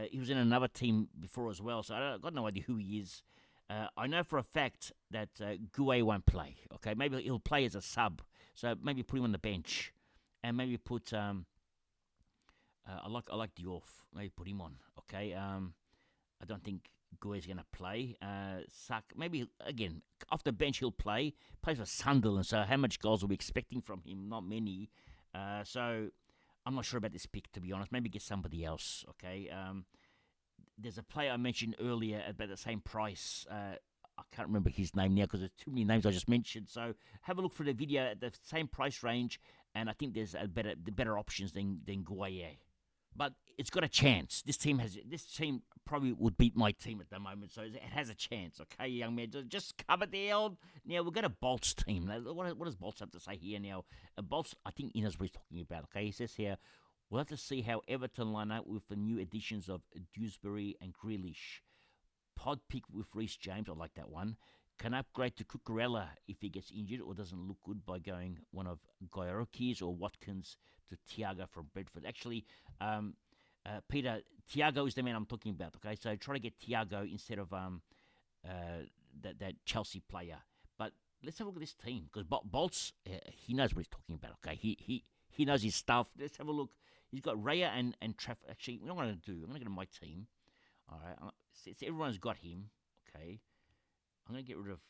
He was in another team before as well, so I've got no idea who he is. I know for a fact that Gouet won't play, okay? Maybe he'll play as a sub, so maybe put him on the bench. And maybe put, I like Diouf. Maybe put him on, okay? I don't think Gouet's going to play. Maybe, again, off the bench he'll play. Plays for Sunderland, so how much goals are we expecting from him? Not many. So I'm not sure about this pick, to be honest. Maybe get somebody else, okay? There's a player I mentioned earlier about the same price. I can't remember his name now because there's too many names I just mentioned. So have a look for the video at the same price range, and I think there's better options than Gouet. But it's got a chance. This team probably would beat my team at the moment, so it has a chance. Okay, young man, just cover down. Now we've got a Bolts team. Now, what does Bolts have to say here? Now, Bolts, I think he knows what he's talking about. Okay, he says here, we'll have to see how Everton line up with the new additions of Dewsbury and Grealish. Pod pick with Reece James, I like that one. Can upgrade to Cucurella if he gets injured or doesn't look good by going one of Gyorokis or Watkins to Thiago from Brentford. Actually, Peter, Thiago is the man I'm talking about, okay? So try to get Thiago instead of that Chelsea player. But let's have a look at this team because Bolts, he knows what he's talking about, okay? He knows his stuff. Let's have a look. He's got Raya and Trafford. Actually, you know what I'm going to do? I'm going to go to my team. All right. Everyone's got him, okay? I'm going to get rid of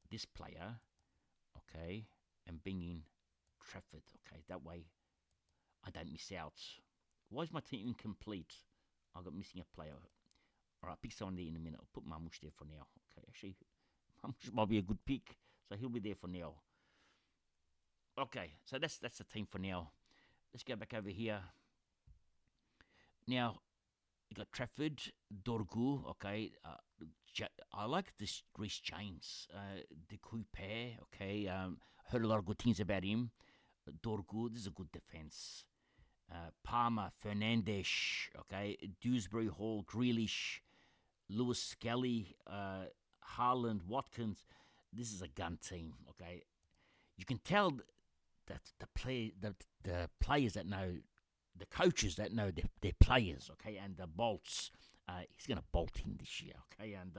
this player, okay, and bring in Trafford, okay? That way I don't miss out. Why is my team incomplete? I've got missing a player. All right, pick someone there in a minute. I'll put Marmoush there for now. Okay, actually, Marmoush might be a good pick, so he'll be there for now. Okay, so that's the team for now. Let's go back over here. Now, you got Trafford, Dorgu, okay. I like this Reece James, the Coupe, okay. Heard a lot of good things about him. Dorgu, this is a good defense. Palmer, Fernandes, okay. Dewsbury Hall, Grealish, Lewis Skelly, Haaland, Watkins. This is a gun team, okay. You can tell that the players that know, the coaches that know their players, okay, and the Bolts. He's going to bolt in this year, okay. And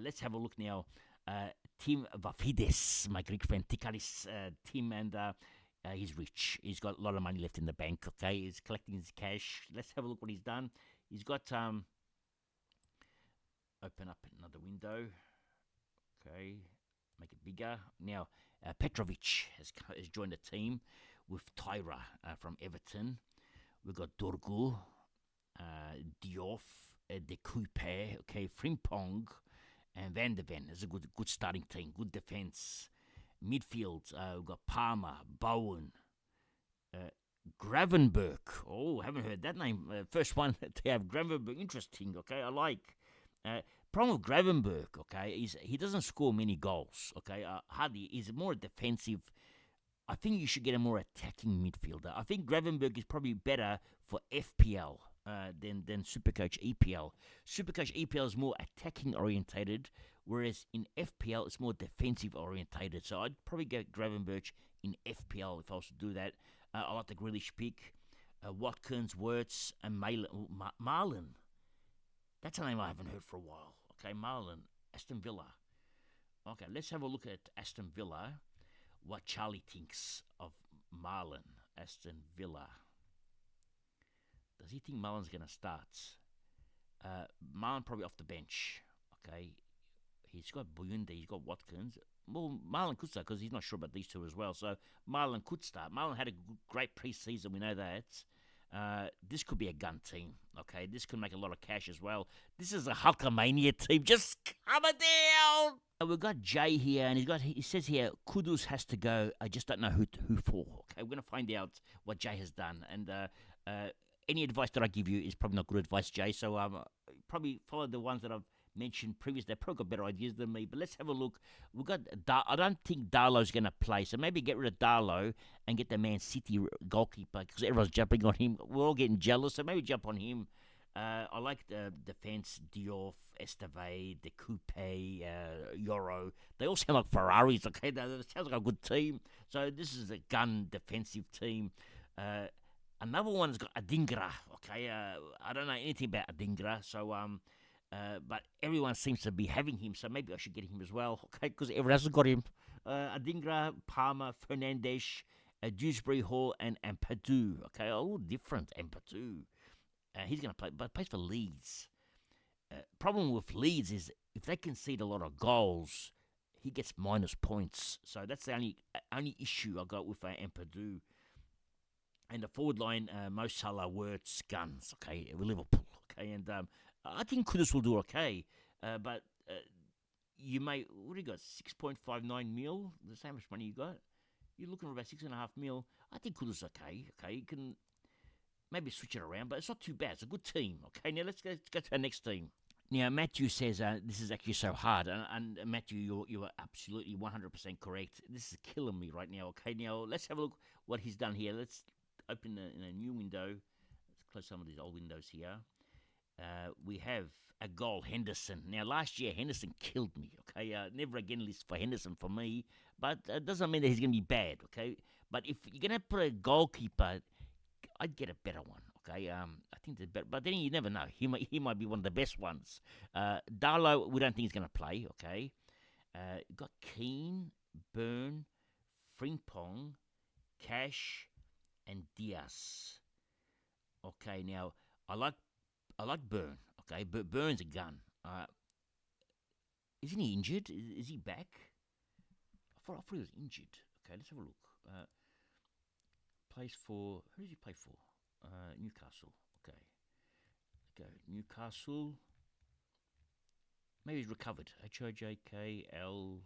let's have a look now. Tim Vafides, my Greek friend Tikalis, Tim, and he's rich. He's got a lot of money left in the bank, okay. He's collecting his cash. Let's have a look what he's done. He's got open up another window, okay. make it bigger. Now, Petrovic has joined the team with Tyra from Everton. We've got Dorgu, Diouf, De Coupe, okay, Frimpong, and Van de Ven. It's a good starting team, good defense. Midfield, we've got Palmer, Bowen, uh, Gravenberg. Oh, haven't heard that name. First one to have Gravenberg. Interesting, okay, I like. Problem with Gravenberg, okay, is he doesn't score many goals, okay, hardly. He's more defensive. I think you should get a more attacking midfielder. I think Gravenberg is probably better for FPL than Supercoach EPL. Supercoach EPL is more attacking orientated, whereas in FPL it's more defensive orientated. So I'd probably get Gravenberg in FPL if I was to do that. I like the Grealish pick. Watkins, Wirtz, and Marlon. That's a name I haven't heard for a while. Okay, Marlon, Aston Villa. Okay, let's have a look at Aston Villa. What Charlie thinks of Marlon, Aston Villa. Does he think Marlon's going to start? Marlon probably off the bench. Okay, he's got Buyunde, he's got Watkins. Well, Marlon could start because he's not sure about these two as well. So Marlon could start. Marlon had a great preseason, we know that. This could be a gun team. Okay, this could make a lot of cash as well. This is a Hulkamania team. Just coming down. We've got Jay here, and he says here Kudus has to go. I just don't know who for. Okay, we're gonna find out what Jay has done, and any advice that I give you is probably not good advice, Jay. So probably follow the ones that I've mentioned previously. They've probably got better ideas than me. But let's have a look. We've got I don't think Darlow's going to play, so maybe get rid of Darlow and get the Man City goalkeeper because everyone's jumping on him. We're all getting jealous, so maybe jump on him. I like the defense, Diouf, Esteve, De Coupe, Yoro. They all sound like Ferraris, okay? That sounds like a good team. So this is a gun defensive team. Another one's got Adingra, okay? I don't know anything about Adingra, so but everyone seems to be having him, so maybe I should get him as well, okay? Because everyone else has got him. Adingra, Palmer, Fernandes, Dewsbury Hall, and Ampadu, okay? All different, Ampadu. He's going to play, but plays for Leeds. Problem with Leeds is if they concede a lot of goals, he gets minus points. So that's the only issue I got with Ampadu. And the forward line, Mo Salah, Wirtz, Guns, okay, with Liverpool, okay, and I think Kudus will do okay, but you may, what do you got, 6.59 mil, the same much money you got? You're looking for about 6.5 mil. I think Kudus okay, you can maybe switch it around, but it's not too bad. It's a good team. Okay, now let's go to our next team. Now, Matthew says this is actually so hard, and Matthew, you are absolutely 100% correct. This is killing me right now. Okay, now let's have a look what he's done here. Let's open in a new window. Let's close some of these old windows here. We have a goal, Henderson. Now, last year, Henderson killed me. Okay, never again list for Henderson for me, but it doesn't mean that he's going to be bad. Okay, but if you're going to put a goalkeeper, I'd get a better one. Okay, I think the better, but then you never know. He might be one of the best ones. Darlow, we don't think he's going to play. Okay, got Keane, Byrne, Frimpong, Cash, and Diaz. Okay, now I like Byrne. Okay, but Byrne's a gun. Isn't he injured? Is he back? I thought he was injured. Okay, let's have a look. Plays for, who does he play for? Newcastle. Okay. Go Newcastle. Maybe he's recovered. HOJKL.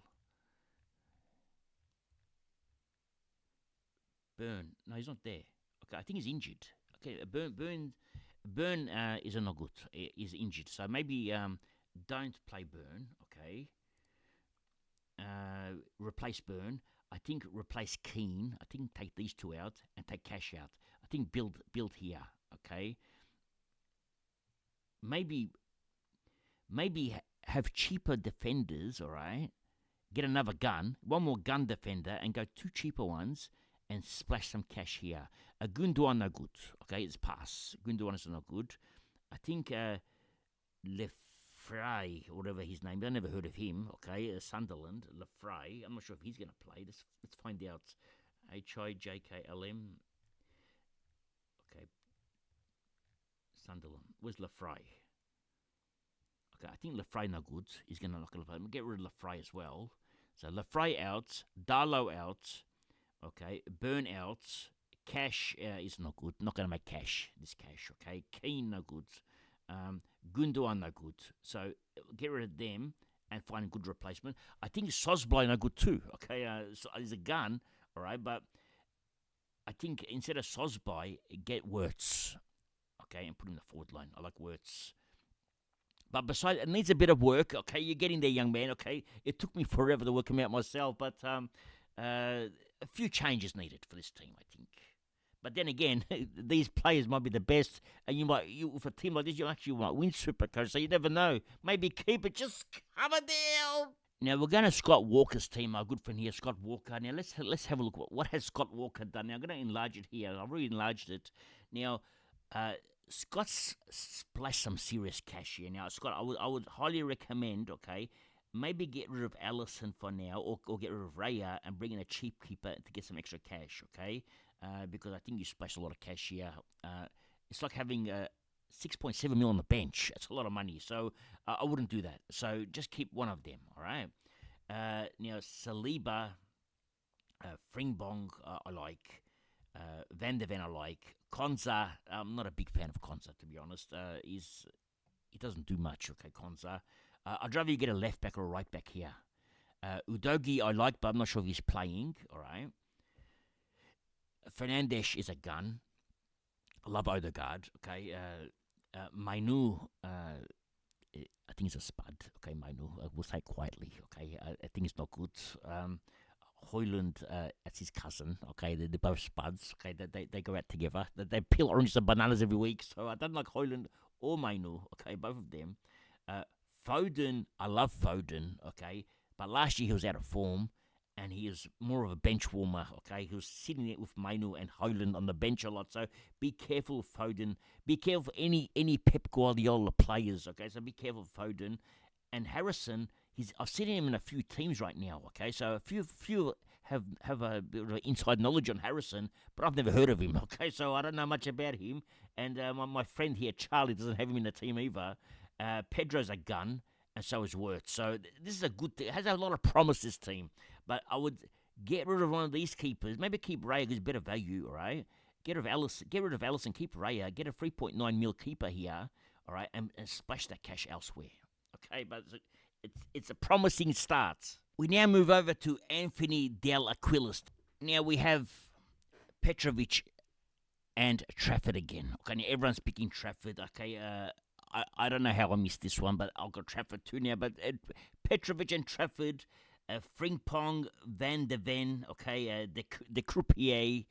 Byrne. No, he's not there. Okay, I think he's injured. Okay, Byrne is not good. Is injured. So maybe don't play Byrne. Okay. Replace Byrne. I think replace Keane. I think take these two out and take Cash out. I think build here. Okay. Maybe have cheaper defenders. All right. Get another gun, one more gun defender, and go two cheaper ones and splash some cash here. Gundogan no good. Okay, it's pass. Gundogan is not good. I think Lefray, whatever his name, I never heard of him. Okay, Sunderland, Lefray. I'm not sure if he's going to play. Let's find out. HIJKLM. Okay, Sunderland. Where's Lefray? Okay, I think Lefray no good. He's going to knock it. Get rid of Lefray as well. So Lafray out, Darlow out, okay, Burn out, Cash is not good. Not going to make cash, this Cash, okay. Keane, no good. Gundogan, no good. So get rid of them and find a good replacement. I think Sosblay, no good too, okay. He's a gun, all right, but I think instead of Sosblay, get Wirtz, okay, and put him in the forward line. I like Wirtz. But besides, it needs a bit of work. Okay, you're getting there, young man. Okay, it took me forever to work him out myself, but a few changes needed for this team, I think. But then again, these players might be the best, and with a team like this, you actually might win Supercoach. So you never know. Maybe keep it, just cover down. Now we're going to Scott Walker's team, our good friend here, Scott Walker. Now let's have a look. What has Scott Walker done? Now I'm going to enlarge it here. I've already enlarged it. Now. Scott's splashed some serious cash here. Now, Scott, I would highly recommend, okay, maybe get rid of Allison for now, or get rid of Raya and bring in a cheap keeper to get some extra cash, okay? Because I think you splashed a lot of cash here. It's like having 6.7 mil on the bench. That's a lot of money. So I wouldn't do that. So just keep one of them, all right? Now, Saliba, Fringbong, I like. Van de Ven I like. Konza, I'm not a big fan of Konza, to be honest. He doesn't do much, okay, Konza. I'd rather you get a left back or a right back here. Udogi I like, but I'm not sure if he's playing, all right. Fernandes is a gun. I love Odegaard, okay. Mainu, I think he's a spud, okay, Mainu. We'll say it quietly, okay. I think it's not good. Hoyland, that's his cousin, okay, they're both spuds, okay, they go out together, they peel oranges and bananas every week, so I don't like Hoyland or Mainu, okay, both of them. Foden, I love Foden, okay, but last year he was out of form, and he is more of a bench warmer, okay, he was sitting there with Mainu and Hoyland on the bench a lot, so be careful of Foden, be careful of any Pep Guardiola players, okay, so be careful of Foden, and Harrison, I've seen him in a few teams right now, okay? So a few have a bit of inside knowledge on Harrison, but I've never heard of him, okay? So I don't know much about him. And my friend here, Charlie, doesn't have him in the team either. Pedro's a gun, and so is Wirtz. So this is a good thing. It has a lot of promise, this team. But I would get rid of one of these keepers. Maybe keep Raya, because better value, all right? Get rid of Allison, keep Raya, get a 3.9 mil keeper here, all right? And splash that cash elsewhere, okay? But it's a promising start. We now move over to Anthony Del Aquilas. Now we have Petrovic and Trafford again. Okay, now everyone's picking Trafford. Okay, I don't know how I missed this one, but I've got Trafford too now. But Petrovic and Trafford, Frimpong, Van de Ven, okay, the Croupier,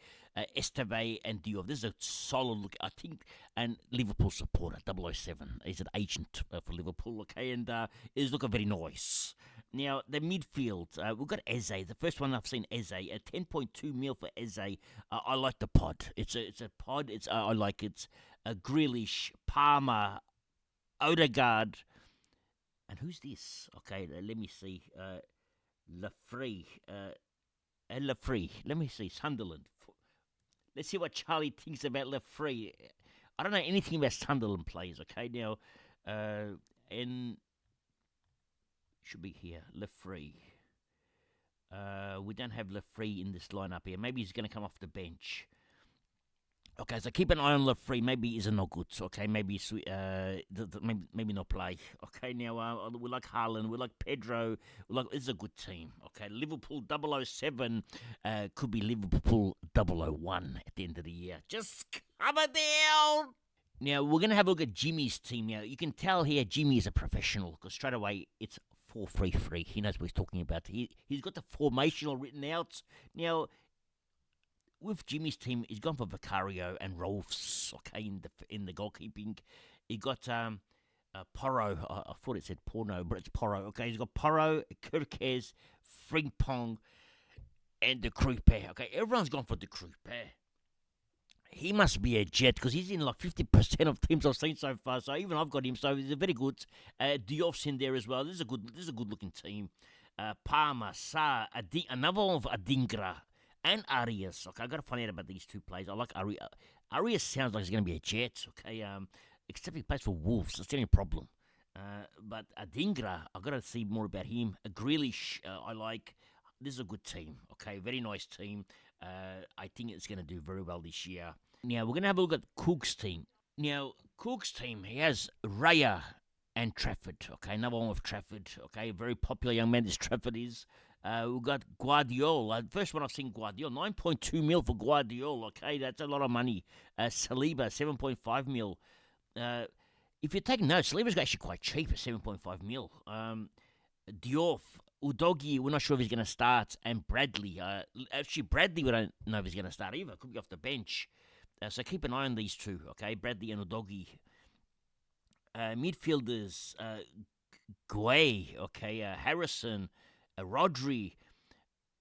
Esteve, and Diop. This is a solid look, I think, and Liverpool supporter, 007. He's an agent for Liverpool, okay, and is looking very nice. Now, the midfield, we've got Eze. The first one I've seen, Eze, a 10.2 mil for Eze. I like the pod. It's a pod. I like it. Grealish, Palmer, Odegaard, and who's this? Okay, let me see. Lafrey. Let me see. Sunderland. Let's see what Charlie thinks about Lafrey. I don't know anything about Sunderland players, okay? Now, and should be here. Lafrey. We don't have Lafrey in this lineup here. Maybe he's going to come off the bench. Okay, so keep an eye on Lafrey. Maybe he's not good. Okay, maybe maybe not play. Okay, now we like Haaland, we like Pedro. This is a good team. Okay, Liverpool 007 could be Liverpool 001 at the end of the year. Just cover down. Now we're gonna have a look at Jimmy's team. Now you can tell here Jimmy is a professional because straight away it's 4-3-3. He knows what he's talking about. He's got the formation all written out. Now, with Jimmy's team, he's gone for Vicario and Rolfs, okay, in the goalkeeping. He got Porro. I thought it said Porno, but it's Porro. Okay, he's got Porro, Kirkes, Frimpong, and the Krupe. Okay, everyone's gone for the Krupe. He must be a jet because he's in like 50% of teams I've seen so far. So even I've got him. So he's a very good. Diop's in there as well. This is a good looking team. Palmer, Sa, another one of Adingra. And Arias. Okay, I've got to find out about these two players. I like Arias. Arias sounds like he's going to be a jet. Okay, except he plays for Wolves. That's the only problem. But Adingra, I've got to see more about him. Grealish, I like. This is a good team. Okay, very nice team. I think it's going to do very well this year. Now we're going to have a look at Cook's team. Now Cook's team, he has Raya and Trafford. Okay, another one with Trafford. Okay, very popular young man. This Trafford is. We've got Guardiola. First one I've seen Guardiola, 9.2 mil for Guardiola. Okay, that's a lot of money. Saliba, 7.5 mil. Uh, if you take notes, Saliba's actually quite cheap at 7.5 mil. Diouf, Udogi, we're not sure if he's going to start, and Bradley. Actually, Bradley, we don't know if he's going to start either. Could be off the bench. So keep an eye on these two, okay? Bradley and Udogi. Midfielders, Guay, okay? Harrison, Rodri,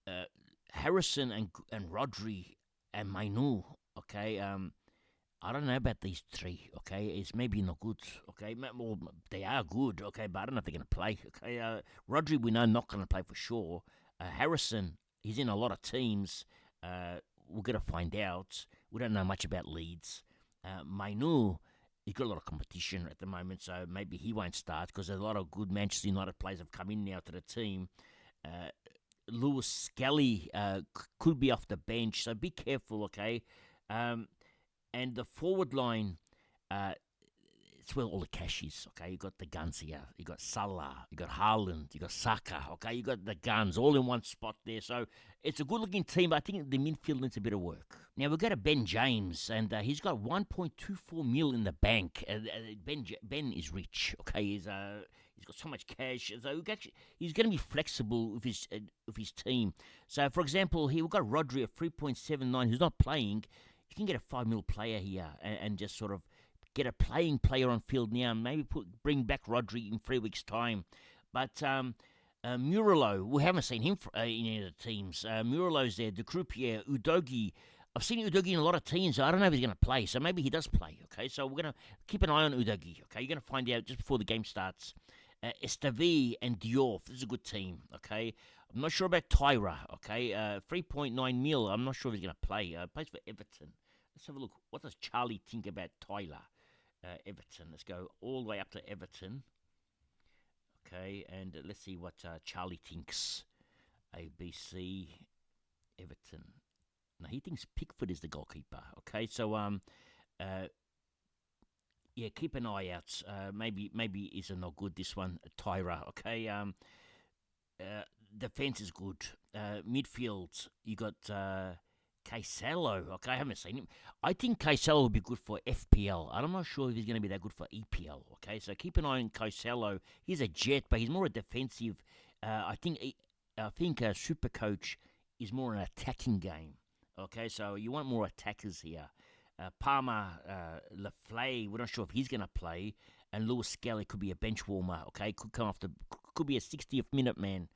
uh, Harrison and Rodri and Mainu, okay? I don't know about these three, okay? It's maybe not good, okay? Well, they are good, okay, but I don't know if they're going to play, okay? Rodri, we know not going to play for sure. Harrison, he's in a lot of teams. We're going to find out. We don't know much about Leeds. Mainu, he's got a lot of competition at the moment, so maybe he won't start because there's a lot of good Manchester United players have come in now to the team. Lewis Skelly could be off the bench, so be careful, okay? And the forward line, it's where all the cash is, okay? You got the guns here. You got Salah, you got Haaland, you got Saka, okay? You got the guns all in one spot there. So it's a good-looking team, but I think the midfield needs a bit of work. Now, we've got a Ben James, and he's got 1.24 mil in the bank. Ben is rich, okay? He's got so much cash. So he's going to be flexible with his team. So, for example, we've got Rodri at 3.79 who's not playing. You can get a 5 mil player here and just sort of get a playing player on field now and maybe bring back Rodri in 3 weeks' time. But Murilo, we haven't seen him in any of the teams. Murilo's there, De Croupier, Udogi. I've seen Udogi in a lot of teams, so I don't know if he's going to play. So maybe he does play, okay? So we're going to keep an eye on Udogi, okay? You're going to find out just before the game starts. Esteve and Diouf, this is a good team, okay? I'm not sure about Tyra, okay? 3.9 mil, I'm not sure if he's going to play. Plays for Everton. Let's have a look. What does Charlie think about Tyler? Everton. Let's go all the way up to Everton. Okay, and let's see what Charlie thinks. ABC, Everton. Now he thinks Pickford is the goalkeeper. Okay, so yeah, keep an eye out. Maybe is not good this one, Tyra. Okay, defense is good. Midfield, you got Cancelo. Okay, I haven't seen him. I think Cancelo will be good for FPL. I'm not sure if he's going to be that good for EPL. Okay, so keep an eye on Cancelo. He's a jet, but he's more a defensive. I think Supercoach is more an attacking game. Okay, so you want more attackers here. Palmer, Laflay, we're not sure if he's going to play. And Lewis Skelly could be a bench warmer. Okay, could be a 60th minute man.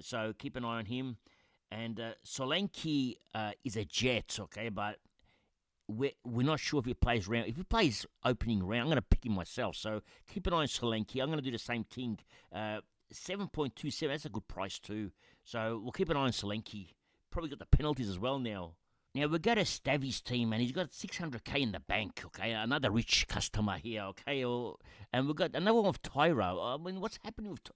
So keep an eye on him. And Solanke is a jet, okay, but we're not sure if he plays round. If he plays opening round, I'm going to pick him myself. So keep an eye on Solanke. I'm going to do the same thing. 7.27, that's a good price too. So we'll keep an eye on Solanke. Probably got the penalties as well now. Now we go to Stavy's team, and he's got 600k in the bank. Okay, another rich customer here. Okay, and we've got another one with Tyro. I mean, what's happening with?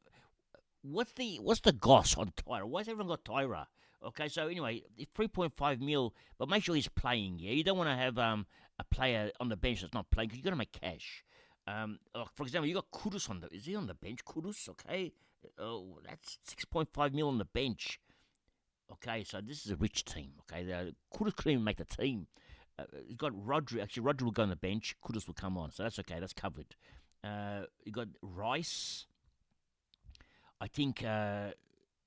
What's the goss on Tyra? Why's everyone got Tyra? Okay, so anyway, 3.5 mil, but make sure he's playing. Yeah, you don't want to have a player on the bench that's not playing because you're gonna make cash. For example, you got Kudus is he on the bench? Kudus, okay. Oh, that's 6.5 mil on the bench. Okay, so this is a rich team. Okay, Kudus couldn't even make the team. You've got Rodri. Actually, Rodri will go on the bench. Kudus will come on, so that's okay. That's covered. You got Rice. I think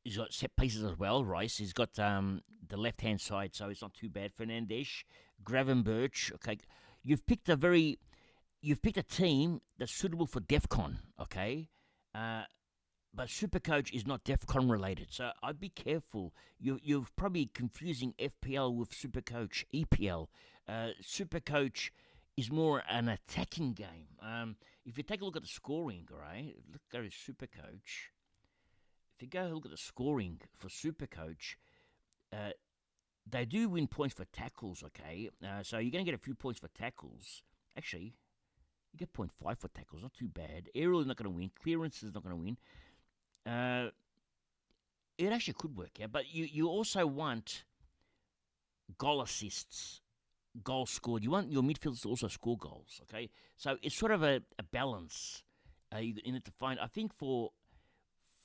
he's got set pieces as well, Rice. He's got the left-hand side, so it's not too bad. Fernandes, Gravenberch. Okay, you've picked a team that's suitable for DEFCON, okay? But Supercoach is not DEFCON related, so I'd be careful. You're probably confusing FPL with Supercoach EPL. Supercoach is more an attacking game. If you take a look at the scoring, right? Go to Supercoach. If you go look at the scoring for Supercoach, they do win points for tackles, okay? So you're going to get a few points for tackles. Actually, You get 0.5 for tackles, not too bad. Aerial is not going to win. Clearance is not going to win. It actually could work, yeah. But you also want goal assists, goals scored. You want your midfielders to also score goals, okay? So it's sort of a balance you need to find. I think for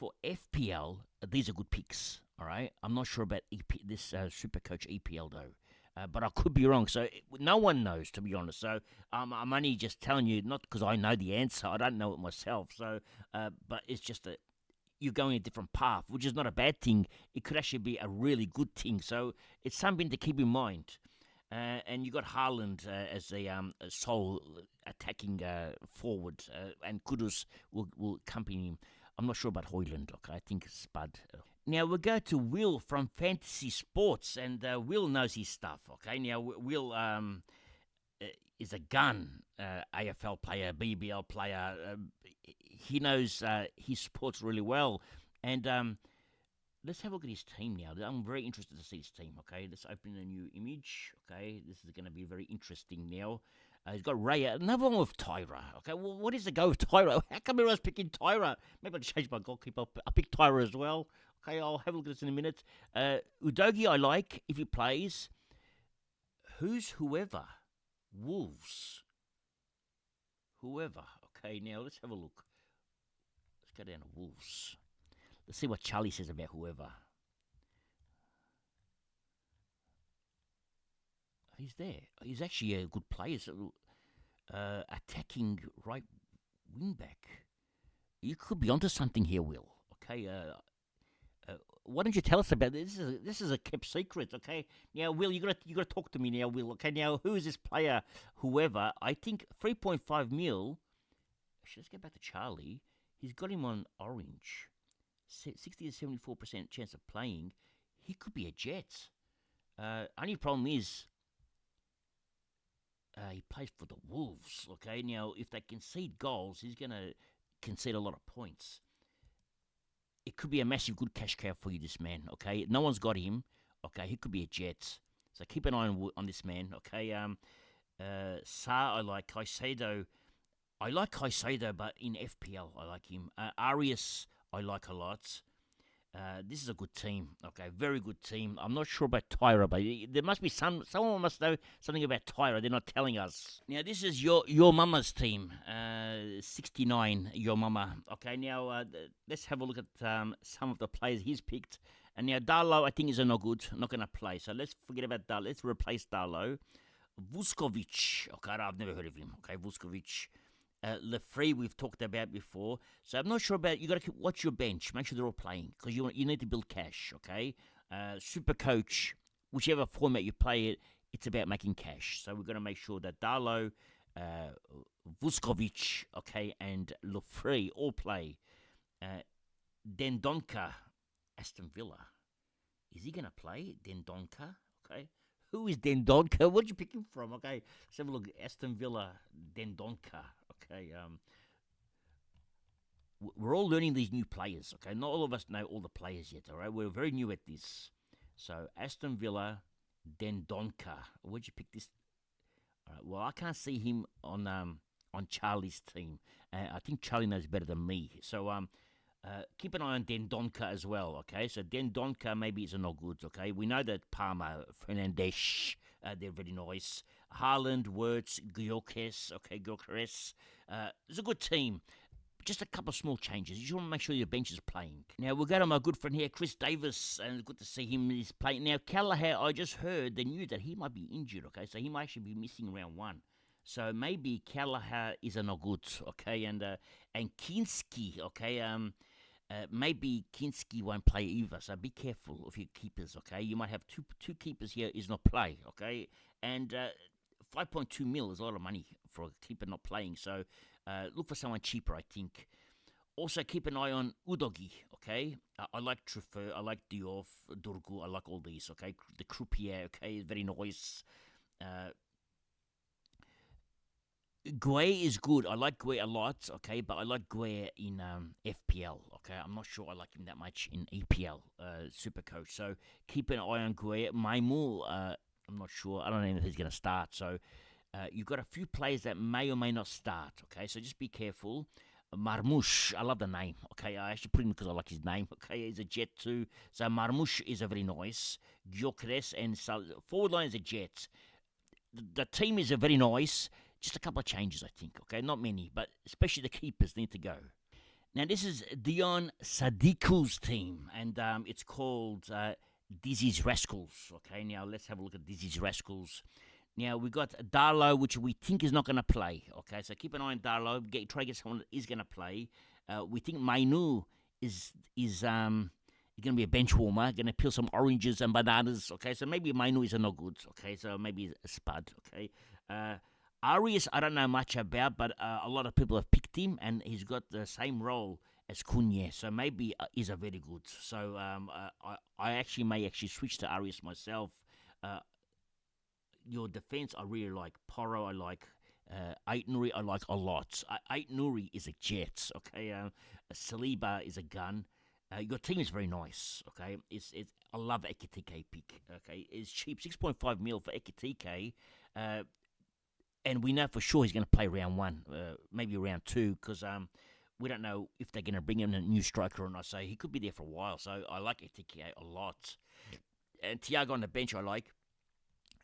FPL, these are good picks, all right? I'm not sure about this Supercoach EPL, though. But I could be wrong. So no one knows, to be honest. So I'm only just telling you, not because I know the answer. I don't know it myself. So, but it's just that you're going a different path, which is not a bad thing. It could actually be a really good thing. So it's something to keep in mind. And you got Haaland as a sole attacking forward, and Kudus will accompany him. I'm not sure about Hoyland. Okay, I think Spud. Now we'll go to Will from Fantasy Sports, and Will knows his stuff. Okay, now Will is a gun AFL player, BBL player. He knows his sports really well, and let's have a look at his team now. I'm very interested to see his team. Okay, let's open a new image. Okay, this is going to be very interesting now. He's got Raya. Another one with Tyra. Okay, well, what is the go with Tyra? How come everyone's picking Tyra? Maybe I'll change my goalkeeper. I'll pick Tyra as well. Okay, I'll have a look at this in a minute. Udogi I like if he plays. Who's whoever? Wolves. Whoever. Okay, now let's have a look. Let's go down to Wolves. Let's see what Charlie says about whoever. He's there. He's actually a good player. So, attacking right wing back. You could be onto something here, Will. Okay. Why don't you tell us about this? This is a kept secret. Okay. Now, Will, you gotta talk to me now, Will. Okay. Now, who is this player? Whoever. I think 3.5 mil. Actually, let's get back to Charlie. He's got him on orange. 60 to 74% chance of playing. He could be a Jet. Only problem is he plays for the Wolves. Okay, now if they concede goals, he's going to concede a lot of points. It could be a massive good cash cow for you, this man. Okay, no one's got him. Okay, he could be a Jet. So keep an eye on this man. Okay, Sa, I like Caicedo. I like Caicedo, but in FPL, I like him. Arias, I like a lot. This is a good team. Okay, very good team. I'm not sure about Tyra, but there must be someone must know something about Tyra. They're not telling us. Now this is your mama's team. 69, your mama. Okay, now let's have a look at some of the players he's picked. And now Darlow, I think, is no good. Not going to play. So let's forget about Darlow. Let's replace Darlow. Vuskovic. Okay, I've never heard of him. Okay, Vuskovic. Lefree we've talked about before, so I'm not sure about. You got to watch your bench, make sure they're all playing because you need to build cash. Okay, Supercoach, whichever format you play it, it's about making cash. So we're going to make sure that Darlow, Vuskovic, okay, and Lefree all play. Dendonka, Aston Villa, is he going to play Dendonka? Okay. Who is Dendonka? Where'd you pick him from? Okay, let's have a look. Aston Villa, Dendonka. Okay, we're all learning these new players. Okay, not all of us know all the players yet. All right, we're very new at this. So Aston Villa, Dendonka. Where'd you pick this? All right, well, I can't see him on Charlie's team. I think Charlie knows better than me. So keep an eye on Dendonka as well. Okay, so Dendonka maybe is not good. Okay, we know that Palmer, Fernandes, they're very nice. Haaland, Wirtz, Gyökeres. Okay, Gyökeres. It's a good team. Just a couple of small changes. You just want to make sure your bench is playing. Now, we'll go to my good friend here, Chris Davis, and it's good to see him. He's playing. Now, Callagher, I just heard they knew that he might be injured, okay? So he might actually be missing round one. So maybe Callagher is not good, okay? And Kinski, okay? Maybe Kinski won't play either, so be careful of your keepers, okay? You might have two keepers here is not play, okay? And 5.2 mil is a lot of money for a keeper not playing, so look for someone cheaper, I think. Also, keep an eye on Udogi, okay? I like Truffert, I like Diouf, Durgu, I like all these, okay? The Croupier, okay, very nice. Guay is good. I like Guay a lot, okay, but I like Guay in FPL, okay. I'm not sure I like him that much in EPL Supercoach. So keep an eye on Guay. Maimul, I'm not sure. I don't know if he's going to start. So You've got a few players that may or may not start, okay? So just be careful. Marmoush, I love the name, okay? I actually put him because I like his name, okay? He's a Jet too. So Marmoush is a very nice. Gyökeres and forward line is a Jet. The team is a very nice. Just a couple of changes, I think, okay? Not many, but especially the keepers need to go. Now, this is Dion Sadiku's team, and it's called Dizzy's Rascals, okay? Now, let's have a look at Dizzy's Rascals. Now, we've got Darlow, which we think is not going to play, okay? So keep an eye on Darlow. Try to get someone that is going to play. We think Mainu is going to be a bench warmer, going to peel some oranges and bananas, okay? So maybe Mainu is no good, okay? So maybe a spud, okay? Arias, I don't know much about, but a lot of people have picked him, and he's got the same role as Cunha, so maybe he's a very good. So I may switch to Arias myself. Your defense, I really like. Porro, I like. Ait Nuri, I like a lot. Ait Nuri is a jet, okay? Saliba is a gun. Your team is very nice, okay? I love Ekitike pick, okay? It's cheap, 6.5 mil for Ekitike. And we know for sure he's going to play round 1, maybe round 2, because we don't know if they're going to bring in a new striker or not. So he could be there for a while. So I like Ekitike a lot. And Thiago on the bench, I like.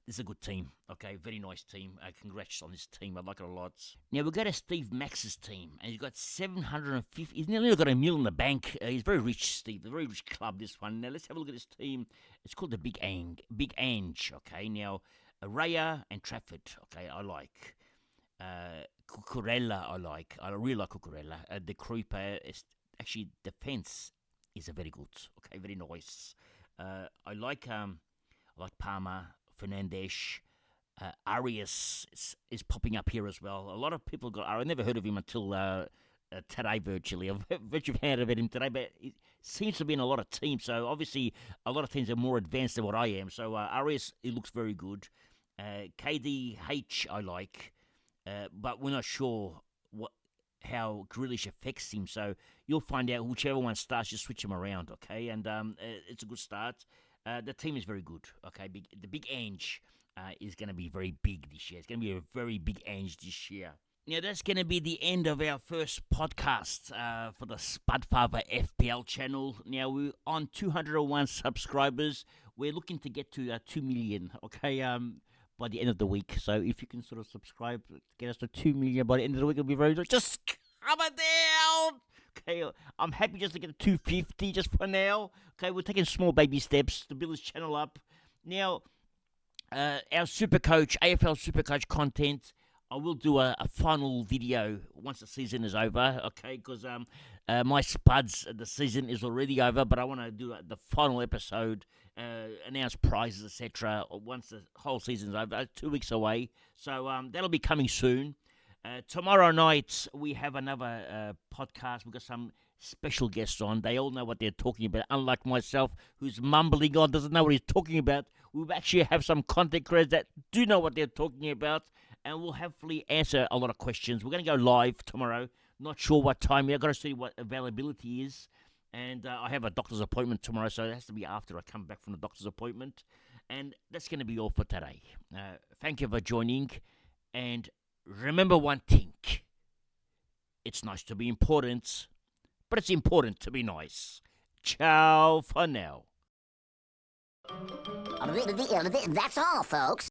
This is a good team, okay? Very nice team. Congrats on this team. I like it a lot. Now, we've got Steve Max's team, and he's got 750. He's nearly got $1 million in the bank. He's very rich, Steve. A very rich club, this one. Now, let's have a look at this team. It's called the Big Ange, okay? Now, Raya and Trafford, okay, I like. Cucurella, I like. I really like Cucurella. The Krupa, actually, defense is a very good, okay? Very nice. I like Palmer. Fernandes, Arias is popping up here as well. A lot of people I never heard of him until today, virtually. I've virtually heard of him today, but it seems to be in a lot of teams. So obviously, a lot of teams are more advanced than what I am. So Arias, it looks very good. KDH, I like, but we're not sure how Grealish affects him. So you'll find out whichever one starts. Just switch him around, okay? And it's a good start. The team is very good, okay? The Big Ange is going to be very big this year. It's going to be a very big Ange this year. Now, that's going to be the end of our first podcast for the Spudfather FPL channel. Now, we're on 201 subscribers. We're looking to get to 2 million, okay, by the end of the week. So if you can sort of subscribe, get us to 2 million by the end of the week, it'll be very good. Just come it down! Okay, I'm happy just to get to 250 just for now. Okay, we're taking small baby steps to build this channel up. Now, our Supercoach, AFL Supercoach content, I will do a final video once the season is over, okay? Because my Spuds, the season is already over, but I want to do the final episode, announce prizes, etc. once the whole season's over. 2 weeks away, so that'll be coming soon. Tomorrow night, we have another podcast. We've got some special guests on. They all know what they're talking about, unlike myself, who's mumbling on, doesn't know what he's talking about. We'll actually have some content creators that do know what they're talking about, and we'll hopefully answer a lot of questions. We're going to go live tomorrow. Not sure what time. I've got to see what availability is. And I have a doctor's appointment tomorrow, so it has to be after I come back from the doctor's appointment. And that's going to be all for today. Thank you for joining, and remember one thing. It's nice to be important, but it's important to be nice. Ciao for now. That's all, folks.